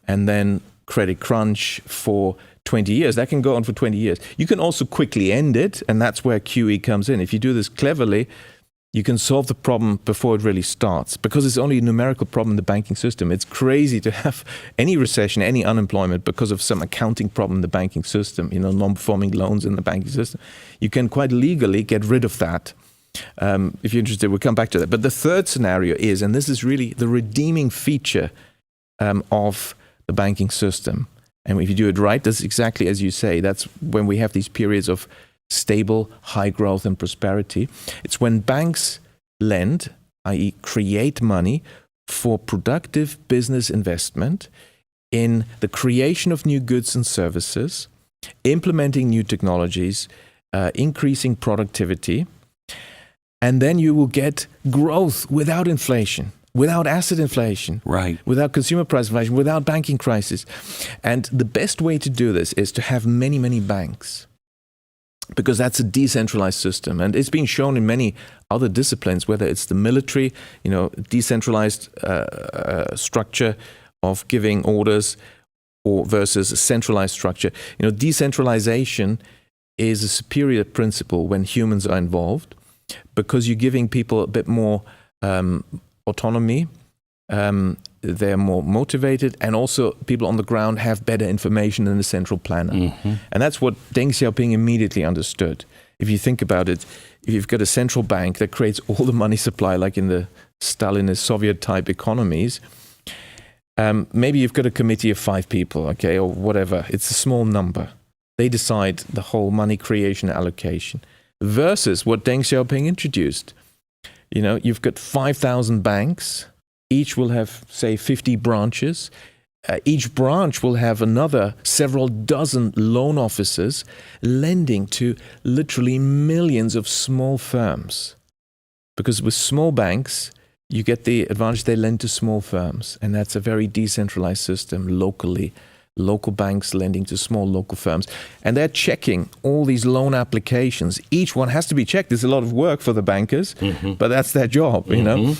and then credit crunch for 20 years. That can go on for 20 years. You can also quickly end it, and that's where QE comes in. If you do this cleverly, you can solve the problem before it really starts, because it's only a numerical problem in the banking system. It's crazy to have any recession, any unemployment because of some accounting problem in the banking system, non-performing loans in the banking system. You can quite legally get rid of that. If you're interested, we'll come back to that. But the third scenario is, and this is really the redeeming feature of the banking system. And if you do it right, that's exactly as you say. That's when we have these periods of stable, high growth and prosperity. It's when banks lend, i.e. create money for productive business investment in the creation of new goods and services, implementing new technologies, increasing productivity, and then you will get growth without inflation, without asset inflation, right, without consumer price inflation, without banking crisis. And the best way to do this is to have many, many banks, because that's a decentralized system. And it's been shown in many other disciplines, whether it's the military, decentralized structure of giving orders or versus a centralized structure. Decentralization is a superior principle when humans are involved, because you're giving people a bit more autonomy. They're more motivated, and also people on the ground have better information than the central planner. Mm-hmm. And that's what Deng Xiaoping immediately understood. If you think about it, if you've got a central bank that creates all the money supply, like in the Stalinist Soviet-type economies, maybe you've got a committee of 5 people, okay, or whatever. It's a small number. They decide the whole money creation allocation. Versus what Deng Xiaoping introduced. You've got 5,000 banks. Each will have, say, 50 branches. Each branch will have another several dozen loan officers lending to literally millions of small firms. Because with small banks, you get the advantage they lend to small firms. And that's a very decentralized system locally. Local banks lending to small local firms. And they're checking all these loan applications. Each one has to be checked. There's a lot of work for the bankers, mm-hmm. but that's their job, mm-hmm.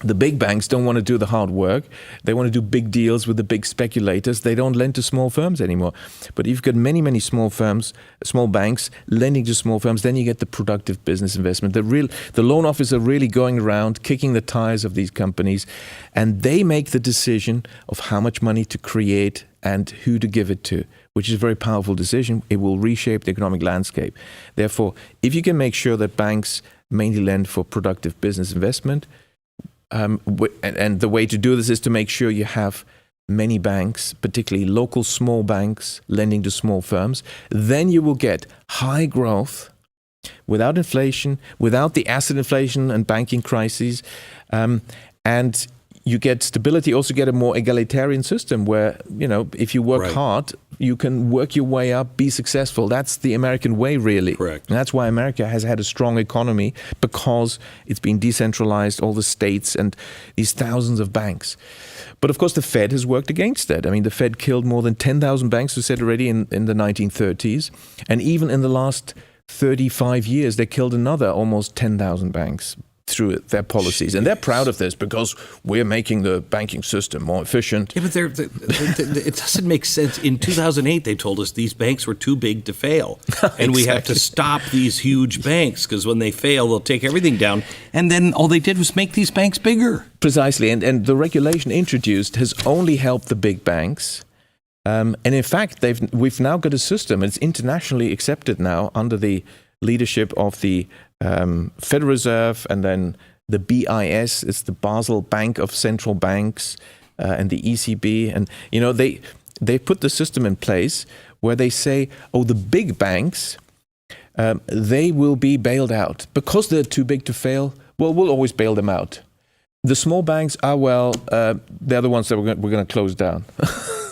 The big banks don't want to do the hard work. They want to do big deals with the big speculators. They don't lend to small firms anymore. But if you've got many, many small firms, small banks lending to small firms, then you get the productive business investment. The loan officers are really going around kicking the tires of these companies, and they make the decision of how much money to create and who to give it to, which is a very powerful decision. It will reshape the economic landscape. Therefore, if you can make sure that banks mainly lend for productive business investment, and the way to do this is to make sure you have many banks, particularly local small banks, lending to small firms. Then you will get high growth without inflation, without the asset inflation and banking crises, and you get stability. Also get a more egalitarian system where, if you work hard, you can work your way up, be successful. That's the American way, really. Correct. And that's why America has had a strong economy, because it's been decentralized, all the states and these thousands of banks. But of course, the Fed has worked against that. I mean, the Fed killed more than 10,000 banks, we said already, in the 1930s. And even in the last 35 years, they killed another almost 10,000 banks through their policies. And they're proud of this because we're making the banking system more efficient. Yeah, but it doesn't make sense. In 2008, they told us these banks were too big to fail. And we have to stop these huge banks because when they fail, they'll take everything down. And then all they did was make these banks bigger. Precisely. And the regulation introduced has only helped the big banks. And in fact, we've now got a system. It's internationally accepted now under the leadership of the Federal Reserve, and then the BIS, it's the Basel Bank of Central Banks, and the ECB. And, they put the system in place where they say, the big banks, they will be bailed out. Because they're too big to fail, we'll always bail them out. The small banks are, they're the ones that we're going to close down.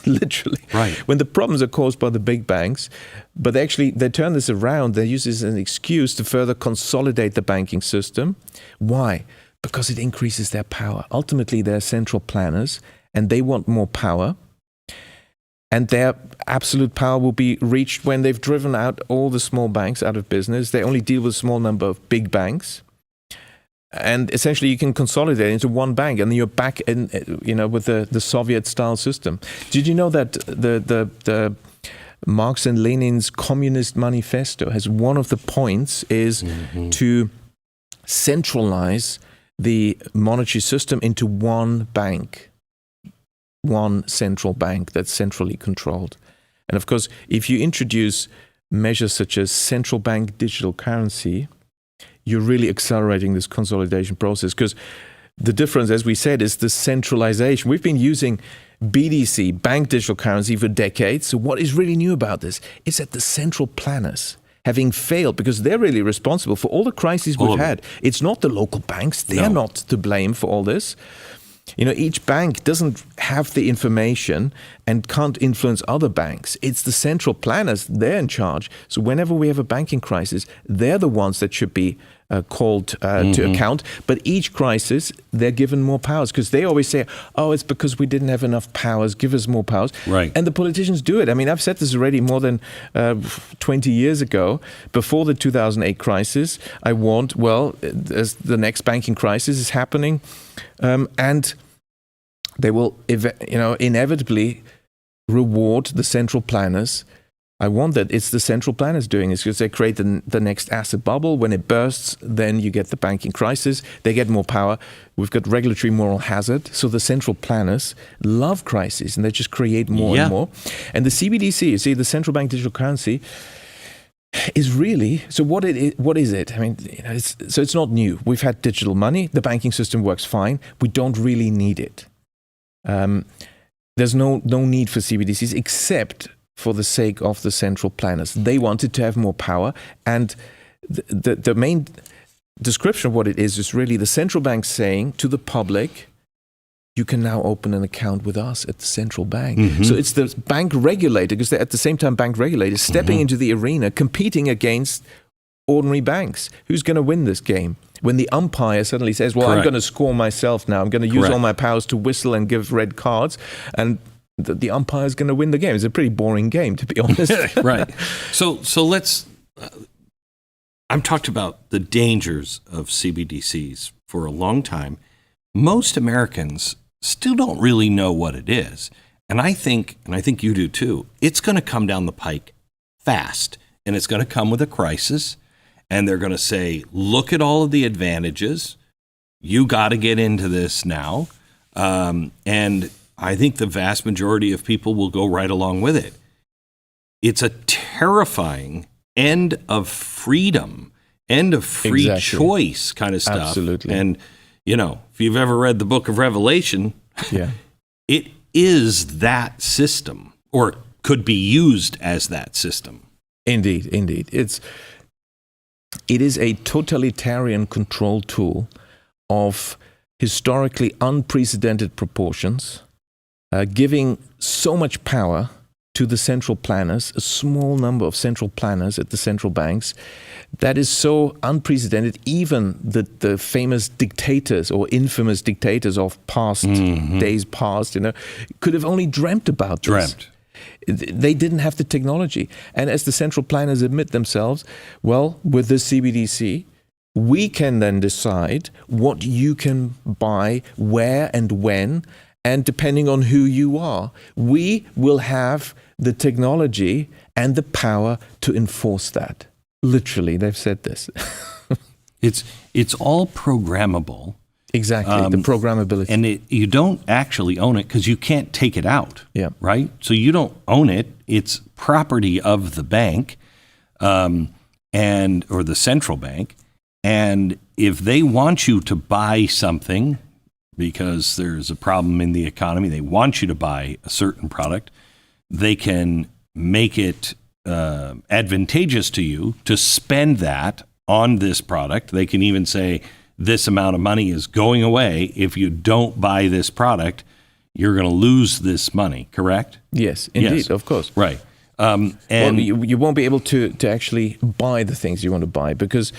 Literally. Right. When the problems are caused by the big banks, but they turn this around, they use this as an excuse to further consolidate the banking system. Why? Because it increases their power. Ultimately, they're central planners, and they want more power. And their absolute power will be reached when they've driven out all the small banks out of business. They only deal with a small number of big banks. And essentially, you can consolidate into one bank, and then you're back in, with the Soviet-style system. Did you know that the Marx and Lenin's Communist Manifesto has one of the points is to centralize the monetary system into one bank, one central bank that's centrally controlled. And of course, if you introduce measures such as central bank digital currency, you're really accelerating this consolidation process, because the difference, as we said, is the centralization. We've been using BDC, bank digital currency, for decades. So what is really new about this is that the central planners, having failed, because they're really responsible for all the crises we've had. It's not the local banks. They're not to blame for all this. Each bank doesn't have the information and can't influence other banks. It's the central planners. They're in charge. So whenever we have a banking crisis, they're the ones that should be called to account. But each crisis, they're given more powers, because they always say, it's because we didn't have enough powers. Give us more powers. Right. And the politicians do it. I mean, I've said this already more than 20 years ago. Before the 2008 crisis, I warned, as the next banking crisis is happening, and they will, inevitably reward the central planners. I want that it's the central planners doing this, because they create the next asset bubble. When it bursts, then you get the banking crisis. They get more power. We've got regulatory moral hazard. So the central planners love crises, and they just create more and more. And the CBDC, you see, the central bank digital currency, is really, so what is it? I mean, it's not new. We've had digital money. The banking system works fine. We don't really need it. There's no need for CBDCs except for the sake of the central planners. They wanted to have more power, and the main description of what it is really the central bank saying to the public, you can now open an account with us at the central bank. So it's the bank regulator, because they're at the same time bank regulators stepping into the arena, competing against ordinary banks. Who's going to win this game? When the umpire suddenly says, I'm going to score myself now, I'm going to use all my powers to whistle and give red cards, and the umpire is going to win the game. It's a pretty boring game, to be honest. Right. So let's... I've talked about the dangers of CBDCs for a long time, most Americans still don't really know what it is. And I think you do too, it's going to come down the pike fast, and it's going to come with a crisis, and they're going to say, look at all of the advantages. You got to get into this now. And I think the vast majority of people will go right along with it. It's a terrifying end of freedom, end of free choice kind of stuff. Absolutely. And, if you've ever read the book of Revelation, yeah, it is that system, or could be used as that system. Indeed. It is a totalitarian control tool of historically unprecedented proportions, giving so much power to the central planners, a small number of central planners at the central banks, that is so unprecedented. Even the famous dictators or infamous dictators of past days past, could have only dreamt about this. They didn't have the technology. And as the central planners admit themselves, well, with the CBDC, we can then decide what you can buy, where and when, and depending on who you are, we will have the technology and the power to enforce that. Literally, they've said this. It's all programmable. Exactly, the programmability. And you don't actually own it because you can't take it out, right? So you don't own it. It's property of the bank or the central bank. And if they want you to buy something because there's a problem in the economy, they want you to buy a certain product, they can make it advantageous to you to spend that on this product. They can even say, this amount of money is going away. If you don't buy this product, you're going to lose this money, correct? Yes, indeed, of course. Right. And you won't be able to actually buy the things you want to buy because,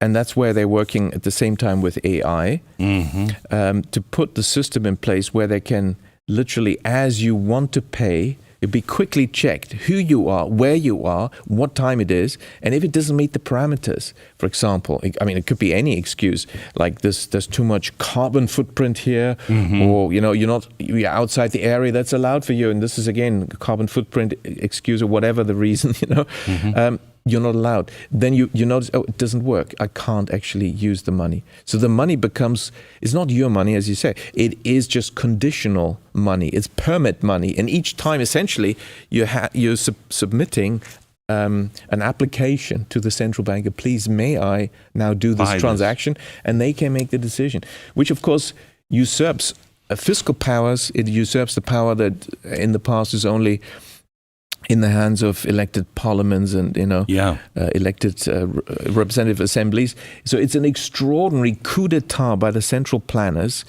and that's where they're working at the same time with AI to put the system in place where they can literally, as you want to pay, it'll be quickly checked who you are, where you are, what time it is, and if it doesn't meet the parameters, for example, it could be any excuse, like there's too much carbon footprint here, or you're outside the area that's allowed for you, and this is again carbon footprint excuse or whatever the reason, you're not allowed. Then you notice, it doesn't work. I can't actually use the money. So the money it's not your money, as you say. It is just conditional money. It's permit money. And each time, essentially, you're submitting an application to the central banker. Please, may I now do this transaction? And they can make the decision, which, of course, usurps fiscal powers. It usurps the power that in the past is only in the hands of elected parliaments and elected representative assemblies. So it's an extraordinary coup d'etat by the central planners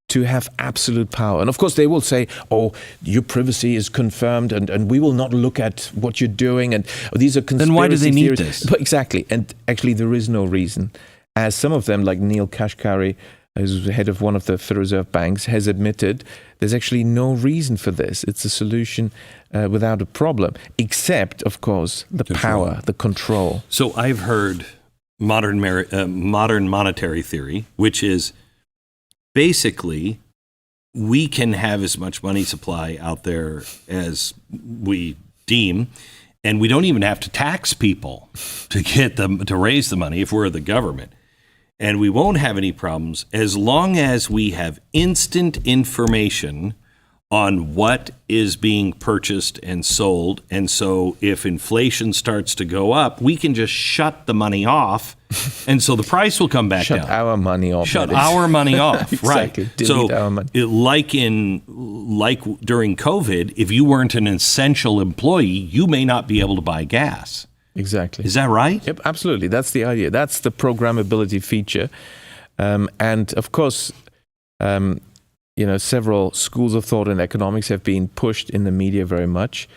to have absolute power. And of course they will say, oh, your privacy is confirmed and we will not look at what you're doing, and these are conspiracy Then why do they need theories. this? But exactly. And actually there is no reason. As some of them, like Neil Kashkari, who's the head of one of the Federal Reserve banks, has admitted, there's actually no reason for this. It's a solution without a problem, except, of course, the power, the control. So I've heard modern monetary theory, which is basically we can have as much money supply out there as we deem, and we don't even have to tax people to get them to raise the money if we're the government. And we won't have any problems as long as we have instant information on what is being purchased and sold. And so if inflation starts to go up, we can just shut the money off. And so the price will come back down. Shut our money off. Shut our money off, exactly. Right. Delete our money. Like during COVID, if you weren't an essential employee, you may not be able to buy gas. Exactly. Is that right? Yep, absolutely. That's the idea. That's the programmability feature. And of course, several schools of thought in economics have been pushed in the media very much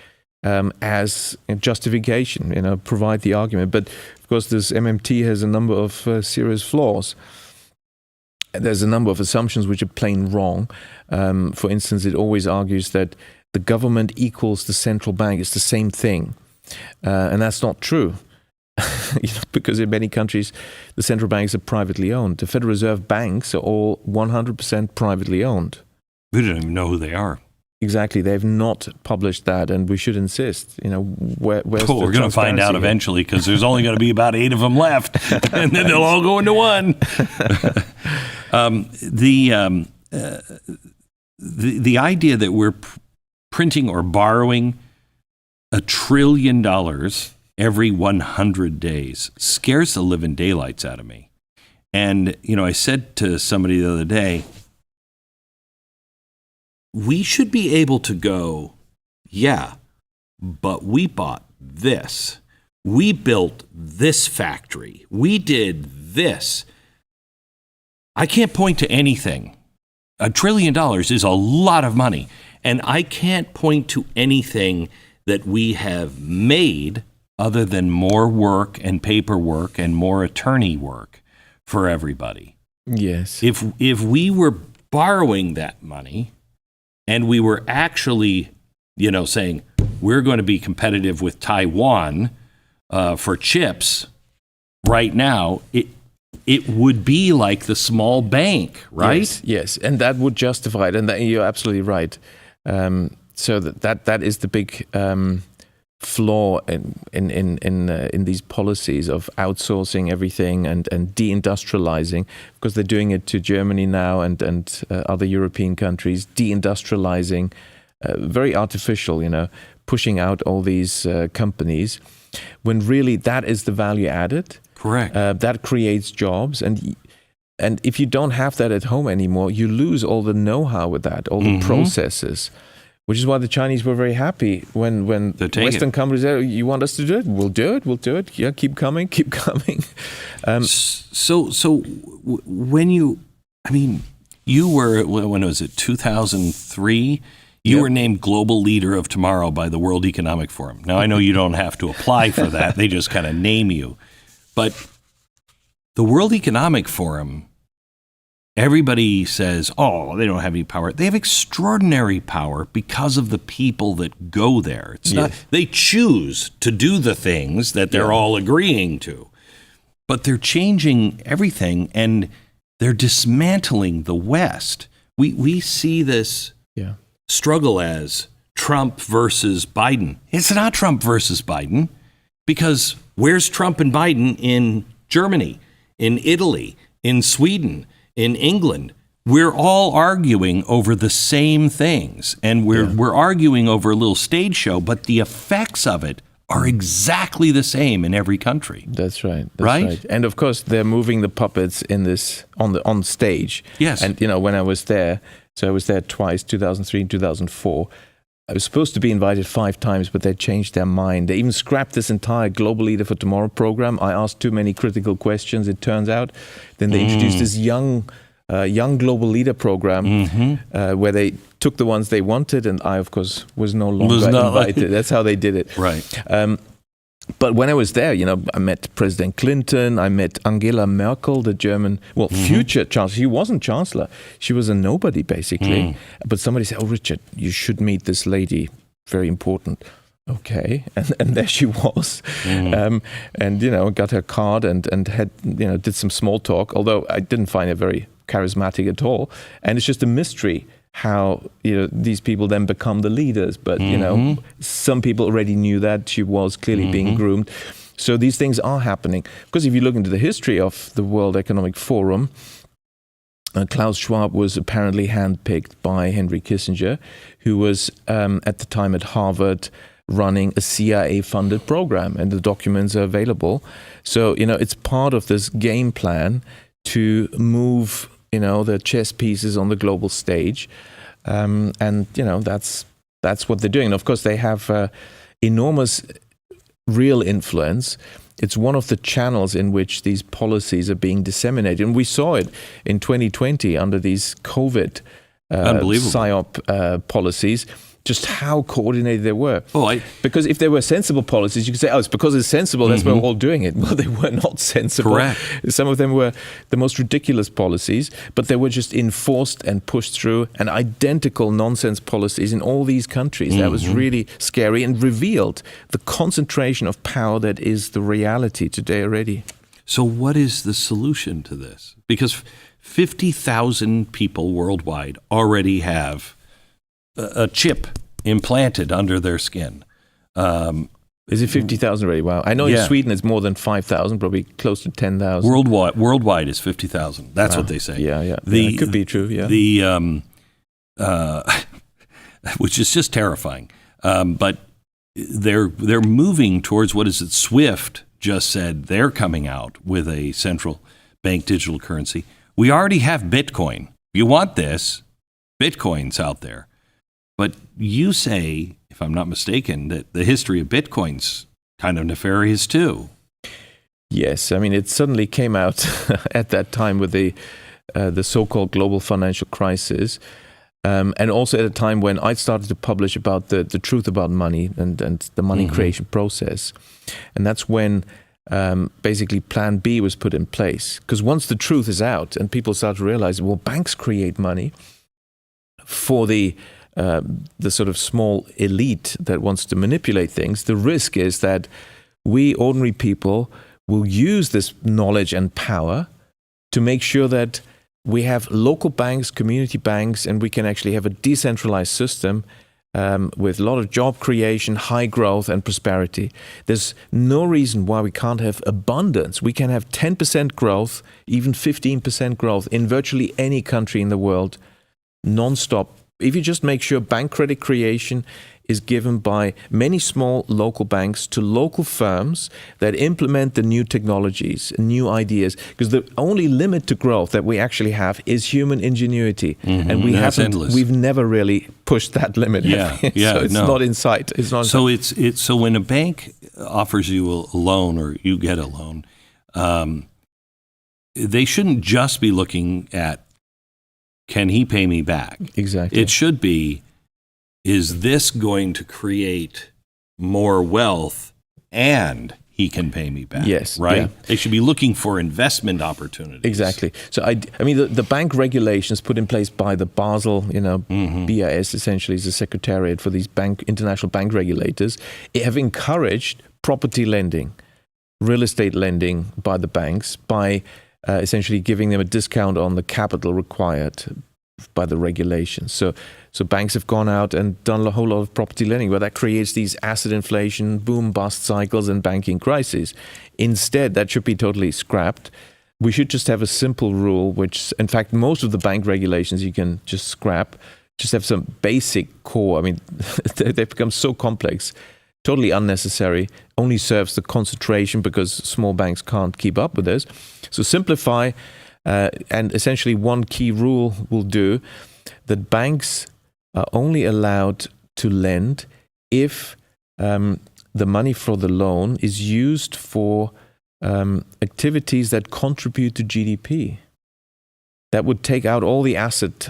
as a justification, provide the argument. But of course, this MMT has a number of serious flaws. There's a number of assumptions which are plain wrong. For instance, it always argues that the government equals the central bank. It's the same thing. And that's not true. because in many countries, the central banks are privately owned. The Federal Reserve banks are all 100% privately owned. We don't even know who they are. Exactly. They've not published that, and we should insist. Where's we're going to find out eventually, because there's only going to be about 8 of them left, and then they'll all go into one. The idea that we're printing or borrowing $1 trillion every 100 days scares the living daylights out of me. And, I said to somebody the other day, we should be able to go, yeah, but we bought this. We built this factory. We did this. I can't point to anything. $1 trillion is a lot of money. And I can't point to anything that we have made other than more work and paperwork and more attorney work for everybody. Yes. If we were borrowing that money and we were actually, saying we're going to be competitive with Taiwan for chips right now, it would be like the small bank, right? Yes. And that would justify it. And you're absolutely right. So that is the big flaw in these policies of outsourcing everything and deindustrializing, because they're doing it to Germany now and other European countries, deindustrializing, very artificial, pushing out all these companies, when really that is the value added. Correct. That creates jobs, and if you don't have that at home anymore, you lose all the know-how with that, all the processes. Which is why the Chinese were very happy when Western companies said, "You want us to do it? We'll do it. Yeah, keep coming." So when you were, when was it, 2003? You were named Global Leader of Tomorrow by the World Economic Forum. Now, I know you don't have to apply for that. They just kind of name you. But the World Economic Forum, everybody says, oh, they don't have any power. They have extraordinary power because of the people that go there. It's not, they choose to do the things that they're all agreeing to. But they're changing everything, and they're dismantling the West. We see this struggle as Trump versus Biden. It's not Trump versus Biden, because where's Trump and Biden in Germany, in Italy, in Sweden, in England? We're all arguing over the same things, and we're arguing over a little stage show, but the effects of it are exactly the same in every country. That's right. Right. And of course, they're moving the puppets in this on stage. Yes. And when I was there, so I was there twice, 2003 and 2004. I was supposed to be invited 5 times, but they changed their mind. They even scrapped this entire Global Leader for Tomorrow program. I asked too many critical questions, it turns out. Then they introduced this young Global Leader program where they took the ones they wanted, and I, of course, was no longer invited. That's how they did it. Right. But when I was there, I met President Clinton, I met Angela Merkel, the German, future chancellor. She wasn't chancellor. She was a nobody, basically. But somebody said, oh, Richard, you should meet this lady. Very important. Okay. And there she was. And, got her card and had, did some small talk, although I didn't find her very charismatic at all. And it's just a mystery how these people then become the leaders, but some people already knew that she was clearly being groomed. So these things are happening, because if you look into the history of the World Economic Forum, Klaus Schwab was apparently handpicked by Henry Kissinger, who was at the time at Harvard running a CIA-funded program, and the documents are available. So it's part of this game plan to move the chess pieces on the global stage. And that's what they're doing. And of course, they have enormous real influence. It's one of the channels in which these policies are being disseminated. And we saw it in 2020 under these COVID Unbelievable. PSYOP policies, just how coordinated they were. Oh, because if they were sensible policies, you could say, oh, it's because it's sensible, that's why we're all doing it. Well, they were not sensible. Correct. Some of them were the most ridiculous policies, but they were just enforced and pushed through, and identical nonsense policies in all these countries. That was really scary and revealed the concentration of power that is the reality today already. So what is the solution to this? Because 50,000 people worldwide already have a chip implanted under their skin. Is it 50,000 already? Wow. I know in Sweden it's more than 5,000, probably close to 10,000. Worldwide is 50,000. That's what they say. Yeah. It could be true, yeah. Which is just terrifying. But they're moving towards, what is it, SWIFT just said they're coming out with a central bank digital currency. We already have Bitcoin. You want this, Bitcoin's out there. But you say, if I'm not mistaken, that the history of Bitcoin's kind of nefarious too. Yes, I mean, it suddenly came out at that time with the so-called global financial crisis, and also at a time when I started to publish about the truth about money and the money creation process. And that's when basically Plan B was put in place. Because once the truth is out and people start to realize, well, banks create money for the sort of small elite that wants to manipulate things, the risk is that we ordinary people will use this knowledge and power to make sure that we have local banks, community banks, and we can actually have a decentralized system with a lot of job creation, high growth, and prosperity. There's no reason why we can't have abundance. We can have 10% growth, even 15% growth in virtually any country in the world, non-stop. If you just make sure bank credit creation is given by many small local banks to local firms that implement the new technologies, new ideas, because the only limit to growth that we actually have is human ingenuity, and we've never really pushed that limit. Yeah, so it's not in sight. It's not. So so when a bank offers you a loan or you get a loan, they shouldn't just be looking at, can he pay me back? Exactly. It should be, is this going to create more wealth and he can pay me back? Yes. Right? Yeah. They should be looking for investment opportunities. Exactly. So, I mean, the bank regulations put in place by the Basel, BIS essentially is the secretariat for these international bank regulators, have encouraged property lending, real estate lending by the banks by essentially giving them a discount on the capital required by the regulations. So banks have gone out and done a whole lot of property lending, where that creates these asset inflation, boom-bust cycles and banking crises. Instead, that should be totally scrapped. We should just have a simple rule, which, in fact, most of the bank regulations you can just scrap. Just have some basic core. I mean, they've become so complex, totally unnecessary, only serves the concentration because small banks can't keep up with this. So simplify, and essentially one key rule will do that banks are only allowed to lend if the money for the loan is used for activities that contribute to GDP. That would take out all the asset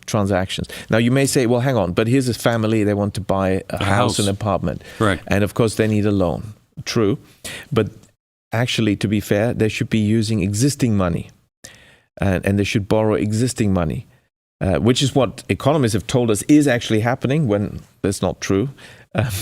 transactions. Now, you may say, well, hang on, but here's a family, they want to buy a house, an apartment. Correct. And of course, they need a loan. True. But actually, to be fair, they should be using existing money. And they should borrow existing money, which is what economists have told us is actually happening, when that's not true,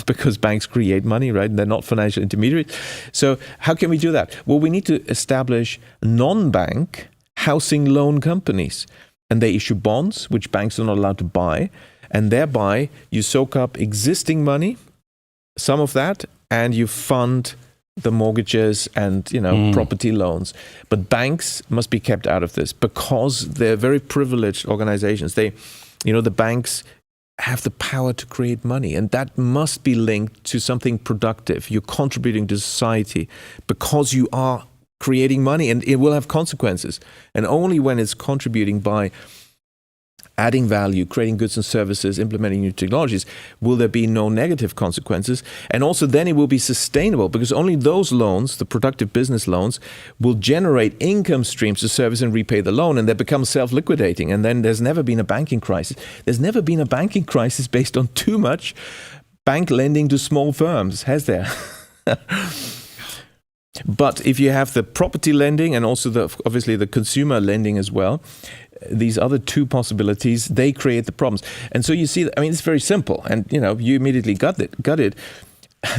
because banks create money, right? They're not financial intermediaries. So how can we do that? Well, we need to establish non-bank housing loan companies, and they issue bonds, which banks are not allowed to buy, and thereby you soak up existing money, some of that, and you fund the mortgages and property loans. But banks must be kept out of this because they're very privileged organizations. The banks have the power to create money, and that must be linked to something productive. You're contributing to society because you are creating money, and it will have consequences. And only when it's contributing by adding value, creating goods and services, implementing new technologies, will there be no negative consequences? And also then it will be sustainable, because only those loans, the productive business loans, will generate income streams to service and repay the loan, and they become self-liquidating. And then there's never been a banking crisis. There's never been a banking crisis based on too much bank lending to small firms, has there? But if you have the property lending and also obviously the consumer lending as well, these other two possibilities, they create the problems. And so you see, I mean, it's very simple. And, you immediately got it.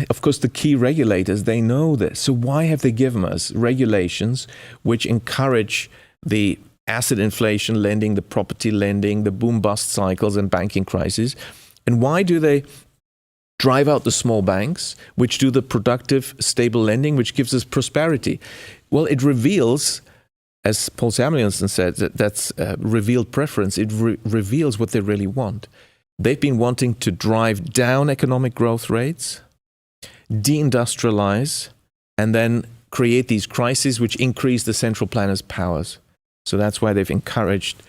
Of course, the key regulators, they know this. So why have they given us regulations which encourage the asset inflation lending, the property lending, the boom-bust cycles and banking crises? And why do they drive out the small banks, which do the productive, stable lending, which gives us prosperity? Well, it reveals, as Paul Samuelson said, that's revealed preference. It reveals what they really want. They've been wanting to drive down economic growth rates, deindustrialize, and then create these crises which increase the central planners' powers. So that's why they've encouraged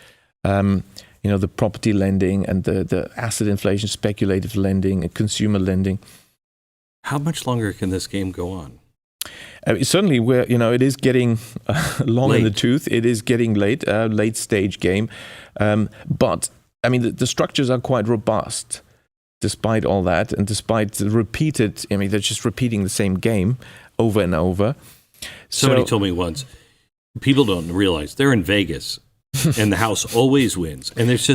the property lending and the asset inflation, speculative lending, and consumer lending. How much longer can this game go on? Certainly, it is getting long late in the tooth. It is getting late stage game. But I mean, the structures are quite robust, despite all that, and despite the repeated. I mean, they're just repeating the same game over and over. Somebody told me once, people don't realize they're in Vegas. And the house always wins. And it's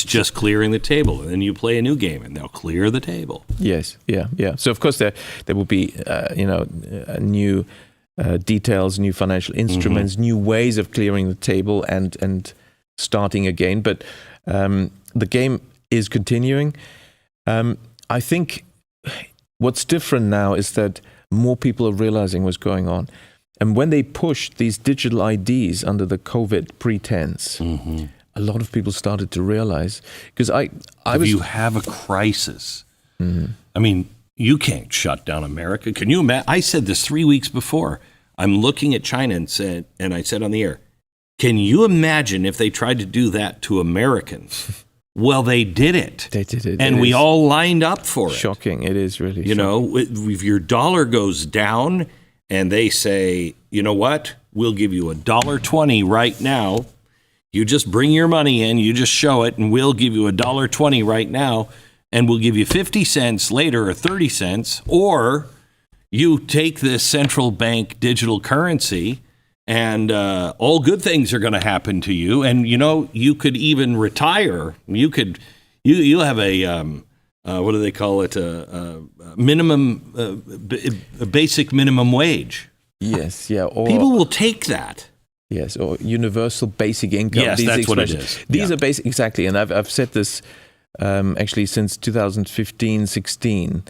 just clearing the table. And then you play a new game and they'll clear the table. Yes, yeah. So of course there will be new details, new financial instruments, new ways of clearing the table and starting again. But the game is continuing. I think what's different now is that more people are realizing what's going on. And when they pushed these digital IDs under the COVID pretense, a lot of people started to realize, because if you have a crisis, I mean, you can't shut down America. Can you imagine? I said this 3 weeks before. I'm looking at China and I said on the air, can you imagine if they tried to do that to Americans? Well, they did it. They did it. And we all lined up for it. Shocking. It is really shocking. If your dollar goes down, and they say, you know what? We'll give you $1.20 right now. You just bring your money in, you just show it, and we'll give you $1.20 right now, and we'll give you 50 cents later or 30 cents. Or you take this central bank digital currency, and all good things are going to happen to you. And you could even retire. You'll have a what do they call it? A basic minimum wage. Yes, yeah. Or, people will take that. Yes, or universal basic income. Yes, that's what it is. These are basic, exactly. And I've said this actually since 2015, 16,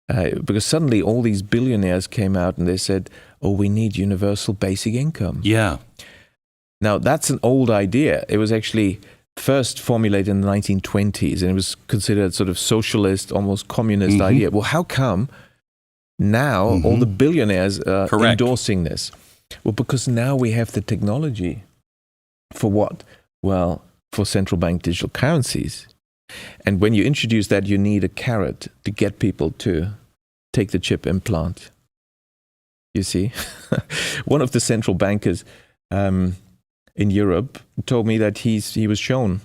because suddenly all these billionaires came out and they said, "Oh, we need universal basic income." Yeah. Now that's an old idea. It was actually first formulated in the 1920s, and it was considered sort of socialist, almost communist idea. Well, how come now all the billionaires are endorsing this? Well, because now we have the technology. For what? Well, for central bank digital currencies. And when you introduce that, you need a carrot to get people to take the chip implant. You see? One of the central bankers in Europe told me that he was shown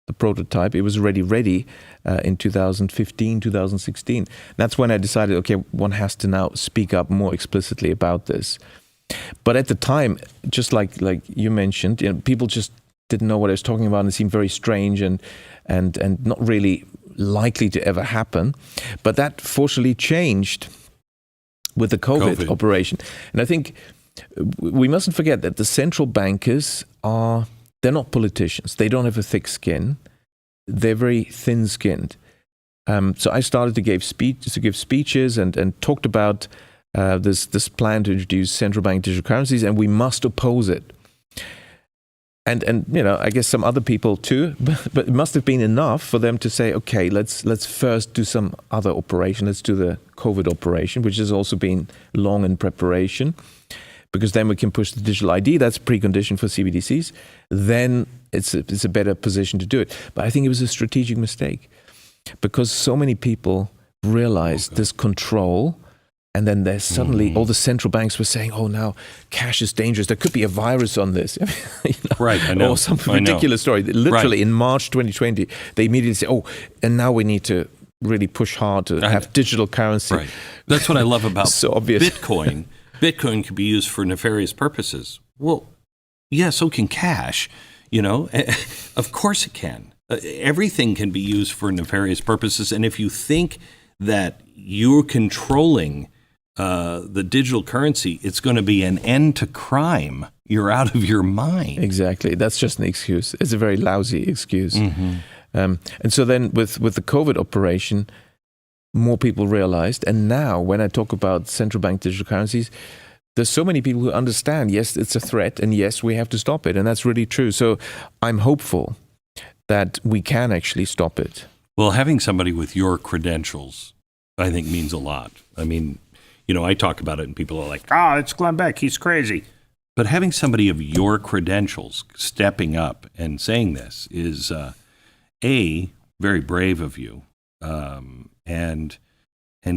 the prototype. It was already ready in 2015, 2016. That's when I decided, okay, one has to now speak up more explicitly about this. But at the time, just like you mentioned, people just didn't know what I was talking about, and it seemed very strange and not really likely to ever happen. But that fortunately changed with the COVID operation. And I think we mustn't forget that the central bankers they're not politicians. They don't have a thick skin. They're very thin-skinned. So I started to give speeches and talked about this plan to introduce central bank digital currencies, and we must oppose it. And I guess some other people too, but it must have been enough for them to say, okay, let's first do some other operation. Let's do the COVID operation, which has also been long in preparation. because then we can push the digital ID. That's a precondition for CBDCs. Then it's a better position to do it. But I think it was a strategic mistake because so many people realized this control. And then there's suddenly all the central banks were saying, "Oh, now cash is dangerous. There could be a virus on this." Right, I know. Or some ridiculous story. Literally, in March 2020, they immediately say, "Oh, and now we need to really push hard to have digital currency." Right. That's what I love about So obvious. Bitcoin. Bitcoin can be used for nefarious purposes. Well, yeah, so can cash. Of course it can. Everything can be used for nefarious purposes. And if you think that you're controlling the digital currency, it's going to be an end to crime. You're out of your mind. Exactly. That's just an excuse. It's a very lousy excuse. And so then with the COVID operation, more people realized. And now when I talk about central bank digital currencies, there's so many people who understand, yes, it's a threat, and yes, we have to stop it. And that's really true. So I'm hopeful that we can actually stop it. Well, having somebody with your credentials, I think, means a lot. I mean, I talk about it and people are like, it's Glenn Beck, he's crazy. But having somebody of your credentials stepping up and saying this is, very brave of you, and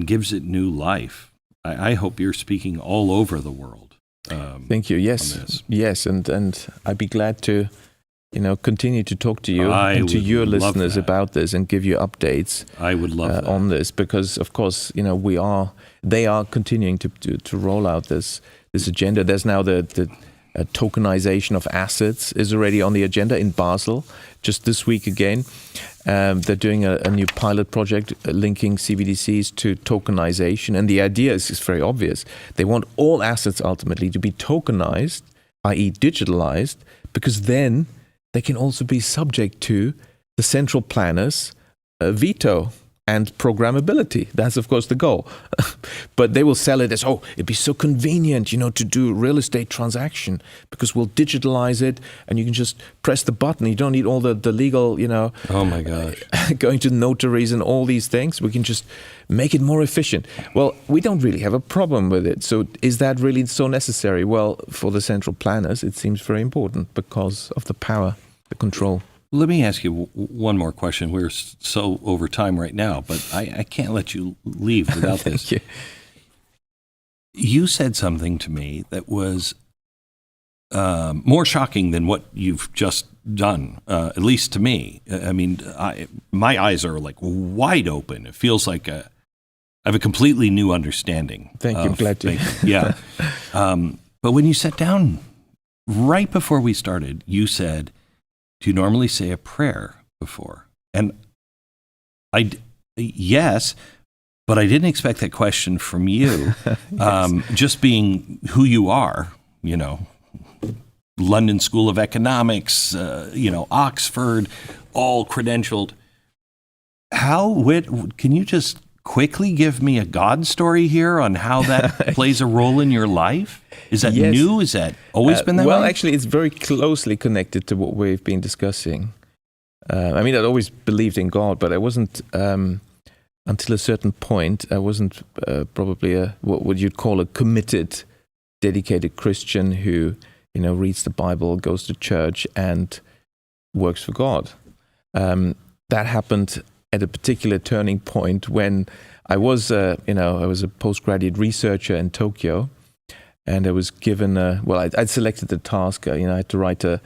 gives it new life. I hope you're speaking all over the world. Thank you. Yes, and I'd be glad to, continue to talk to you and to your listeners about this and give you updates. I would love that. On this because, of course, they are continuing to roll out this agenda. There's now the tokenization of assets is already on the agenda in Basel. Just this week again, they're doing a new pilot project linking CBDCs to tokenization. And the idea is very obvious. They want all assets ultimately to be tokenized, i.e. digitalized, because then they can also be subject to the central planner's veto and programmability. That's, of course, the goal. But they will sell it as, it'd be so convenient, to do real estate transaction because we'll digitalize it and you can just press the button. You don't need all the legal, Oh, my gosh. going to notaries and all these things. We can just make it more efficient. Well, we don't really have a problem with it. So is that really so necessary? Well, for the central planners, it seems very important because of the power, the control. Let me ask you one more question. We're so over time right now, but I can't let you leave without this. Thank you. You said something to me that was more shocking than what you've just done, at least to me. I mean, my eyes are like wide open. It feels like I have a completely new understanding. Thank you. Glad to. Yeah. But when you sat down right before we started, you said, "Do you normally say a prayer before?" And yes, but I didn't expect that question from you. Yes. Just being who you are, London School of Economics, Oxford, all credentialed. Can you just quickly give me a God story here on how that plays a role in your life? Is that new? Is that always been that way? Well, actually, it's very closely connected to what we've been discussing. I'd always believed in God, but I wasn't, until a certain point, I wasn't probably what would you call a committed, dedicated Christian who, reads the Bible, goes to church, and works for God. That happened at a particular turning point when I was a postgraduate researcher in Tokyo. And I was given, I'd selected the task. I had to write a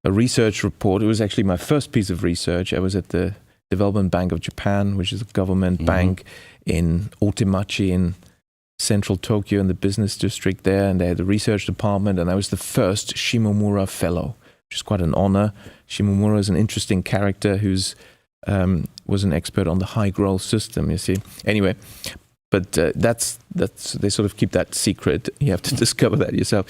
research report. It was actually my first piece of research. I was at the Development Bank of Japan, which is a government bank in Otemachi in central Tokyo in the business district there. And they had a research department. And I was the first Shimomura Fellow, which is quite an honor. Shimomura is an interesting character who's was an expert on the high growth system, you see. Anyway. But that's they sort of keep that secret. You have to discover that yourself.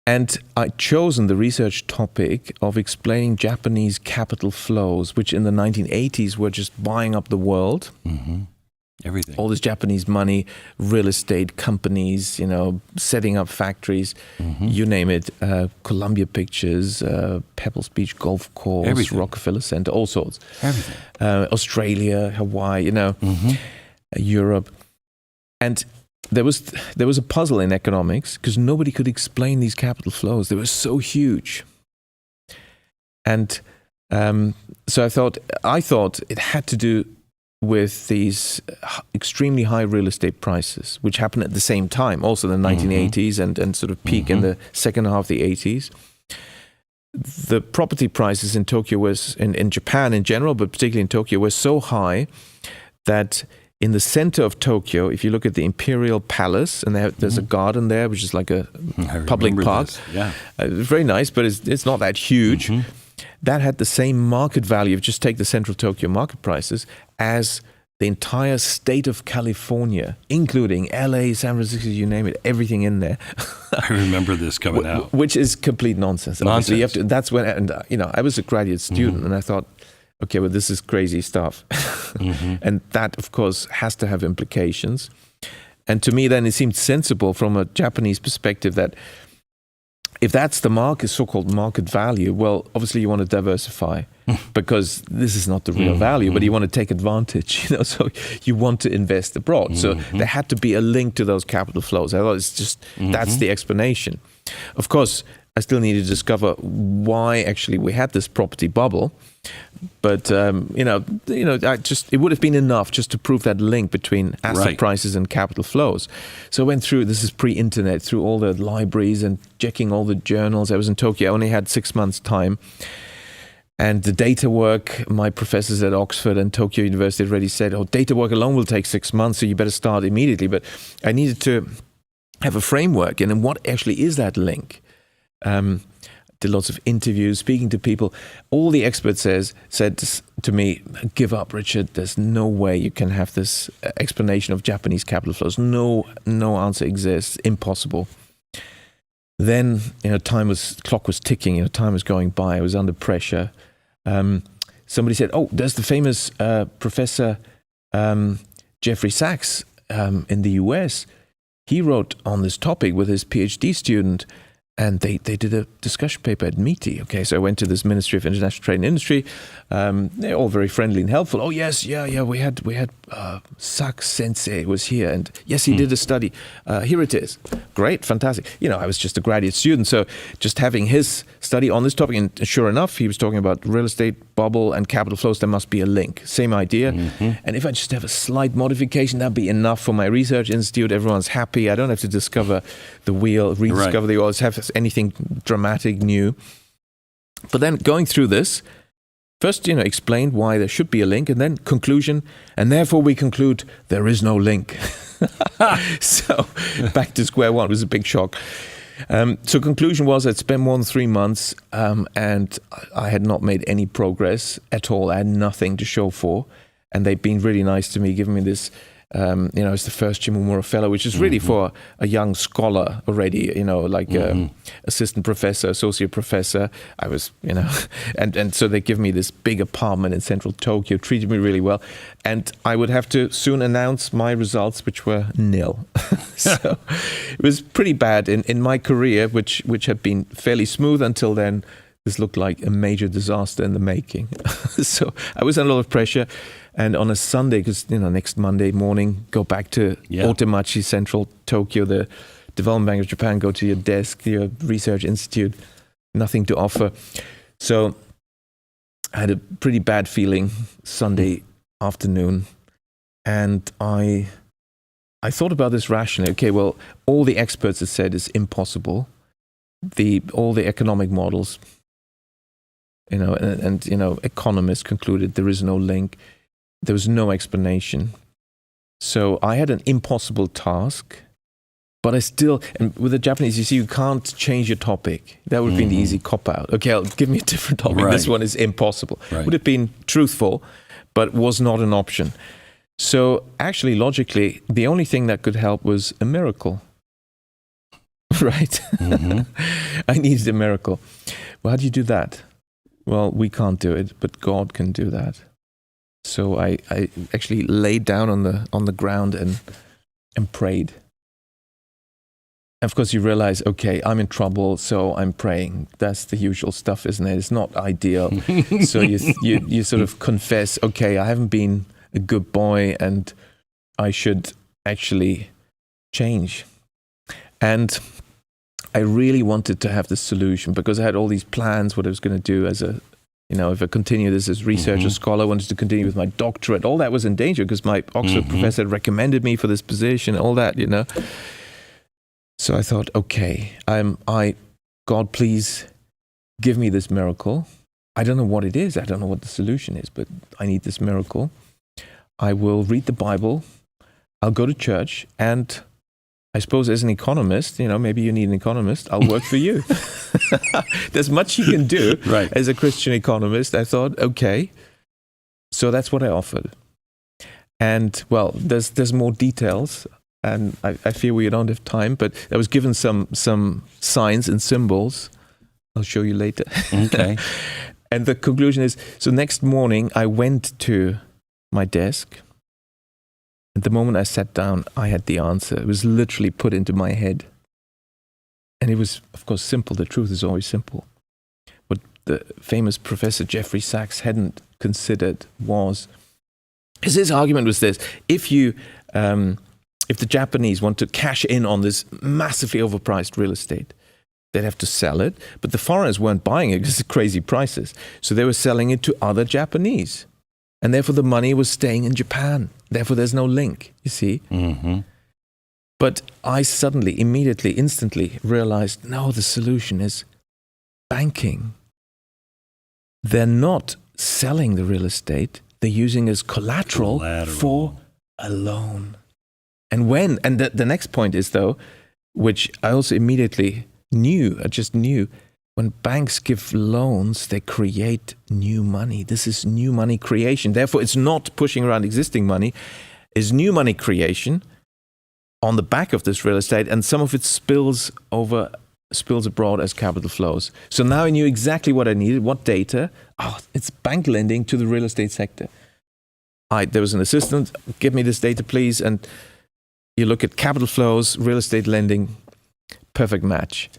And I'd chosen the research topic of explaining Japanese capital flows, which in the 1980s were just buying up the world. Mm-hmm. Everything. All this Japanese money, real estate companies, setting up factories, you name it, Columbia Pictures, Pebbles Beach Golf Course, Everything. Rockefeller Center, all sorts. Everything. Australia, Hawaii, Europe. And there was a puzzle in economics because nobody could explain these capital flows. They were so huge, and so I thought it had to do with these extremely high real estate prices, which happened at the same time, also in the 1980s and sort of peak in the second half of the 80s. The property prices in Tokyo in Japan in general, but particularly in Tokyo, were so high that in the center of Tokyo, if you look at the Imperial Palace, and there's a garden there, which is like a public park. Yeah. It's very nice, but it's not that huge. That had the same market value, just take the central Tokyo market prices, as the entire state of California, including LA, San Francisco, you name it, everything in there. I remember this coming out. Which is complete nonsense. Nonsense. That's when, and I was a graduate student, and I thought, okay, well, this is crazy stuff. And that, of course, has to have implications. And to me, then, it seemed sensible from a Japanese perspective that if that's the market, so-called market value, well, obviously you want to diversify because this is not the real value, but you want to take advantage, so you want to invest abroad. So there had to be a link to those capital flows. I thought it's just, that's the explanation. Of course, I still need to discover why actually we had this property bubble. But it would have been enough just to prove that link between asset prices and capital flows. So I went through, this is pre-internet, through all the libraries and checking all the journals. I was in Tokyo, I only had 6 months' time. And the data work, my professors at Oxford and Tokyo University already said, data work alone will take 6 months, so you better start immediately. But I needed to have a framework, and what actually is that link? Did lots of interviews, speaking to people. All the experts said to me, give up, Richard. There's no way you can have this explanation of Japanese capital flows. No answer exists. Impossible. Then, clock was ticking. Time was going by. I was under pressure. Somebody said, there's the famous Professor Jeffrey Sachs in the US. He wrote on this topic with his PhD student. And they did a discussion paper at MITI. Okay, so I went to this Ministry of International Trade and Industry. They're all very friendly and helpful. Oh yes, yeah. We had Sachs Sensei was here, and yes, he did a study. Here it is. Great, fantastic. I was just a graduate student, so just having his study on this topic, and sure enough, he was talking about real estate bubble and capital flows. There must be a link. Same idea. And if I just have a slight modification, that'd be enough for my research institute. Everyone's happy. I don't have to discover the wheel, rediscover the wheel, have anything dramatic new. But then going through this, first, explained why there should be a link, and then conclusion, and therefore we conclude there is no link. So back to square one. It was a big shock. So conclusion was I'd spent more than 3 months, and I had not made any progress at all. I had nothing to show for, and they'd been really nice to me, giving me this. It's the first Shimomura Fellow, which is really for a young scholar already, assistant professor, associate professor. I was, and so they give me this big apartment in central Tokyo, treated me really well. And I would have to soon announce my results, which were nil. So it was pretty bad in my career, which had been fairly smooth until then. This looked like a major disaster in the making. So I was under a lot of pressure. And on a Sunday, because next Monday morning, go back to Otemachi, central Tokyo, the Development Bank of Japan, go to your desk, your research institute, nothing to offer. So I had a pretty bad feeling Sunday afternoon. And I thought about this rationally. Okay, well, all the experts have said it's impossible. All the economic models, and economists concluded there is no link. There was no explanation. So I had an impossible task, but I still, and with the Japanese, you see, you can't change your topic. That would have been the easy cop-out. Okay, give me a different topic. Right. This one is impossible. Right. Would have been truthful, but was not an option. So actually, logically, the only thing that could help was a miracle. Right? I needed a miracle. Well, how do you do that? Well, we can't do it, but God can do that. So I actually laid down on the ground and prayed. And of course, you realize, okay, I'm in trouble, so I'm praying. That's the usual stuff, isn't it? It's not ideal. So you sort of confess, okay, I haven't been a good boy, and I should actually change. And I really wanted to have this solution because I had all these plans, what I was going to do as a, if I continued as researcher, scholar, I wanted to continue with my doctorate. All that was in danger because my Oxford professor had recommended me for this position, all that, So I thought, okay, God, please give me this miracle. I don't know what it is. I don't know what the solution is, but I need this miracle. I will read the Bible. I'll go to church. And I suppose as an economist, maybe you need an economist. I'll work for you. There's much you can do as a Christian economist. I thought, okay. So that's what I offered. And, well, there's more details. And I fear we don't have time, but I was given some signs and symbols. I'll show you later. Okay. And the conclusion is, so next morning I went to my desk. And the moment I sat down, I had the answer. It was literally put into my head. And it was, of course, simple. The truth is always simple. What the famous Professor Jeffrey Sachs hadn't considered was, his argument was this: if the Japanese want to cash in on this massively overpriced real estate, they'd have to sell it. But the foreigners weren't buying it because of crazy prices. So they were selling it to other Japanese. And therefore the money was staying in Japan. Therefore there's no link, you see. Mm-hmm. But I suddenly, immediately, instantly realized, no, the solution is banking. They're not selling the real estate. They're using it as collateral for a loan. And the next point is, though, which I also immediately I just knew, when banks give loans, they create new money. This is new money creation. Therefore, it's not pushing around existing money. It's new money creation on the back of this real estate, and some of it spills abroad as capital flows. So now I knew exactly what I needed, what data. It's bank lending to the real estate sector. There was an assistant, give me this data, please. And you look at capital flows, real estate lending, perfect match.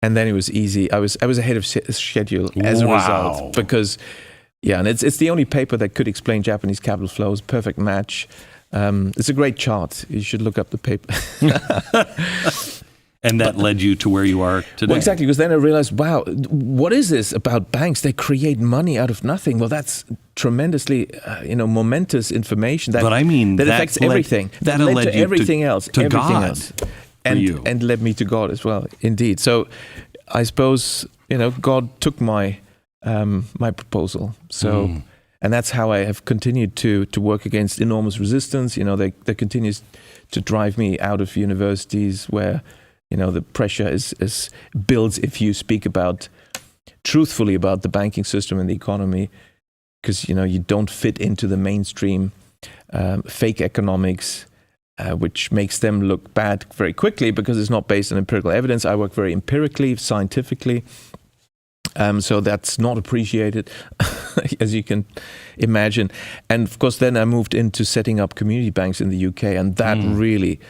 And then it was easy. I was ahead of schedule as a result, because and it's the only paper that could explain Japanese capital flows. Perfect match. It's a great chart. You should look up the paper. And that led you to where you are today. Well, exactly, because then I realized, wow, what is this about banks? They create money out of nothing. Well, that's tremendously, momentous information. That affects everything. That led to everything else. To everything God. else. And led me to God as well, indeed. So I suppose, God took my proposal. So, and that's how I have continued to work against enormous resistance. That continues to drive me out of universities where, the pressure is builds if you speak truthfully about the banking system and the economy, because, you don't fit into the mainstream fake economics, which makes them look bad very quickly because it's not based on empirical evidence. I work very empirically, scientifically. So that's not appreciated, as you can imagine. And of course, then I moved into setting up community banks in the UK, and that really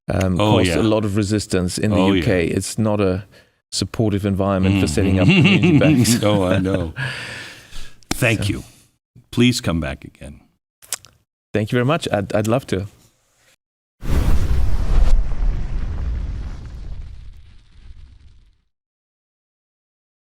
caused a lot of resistance in the UK. Yeah. It's not a supportive environment for setting up community banks. Oh, I know. Thank you. Please come back again. Thank you very much. I'd love to.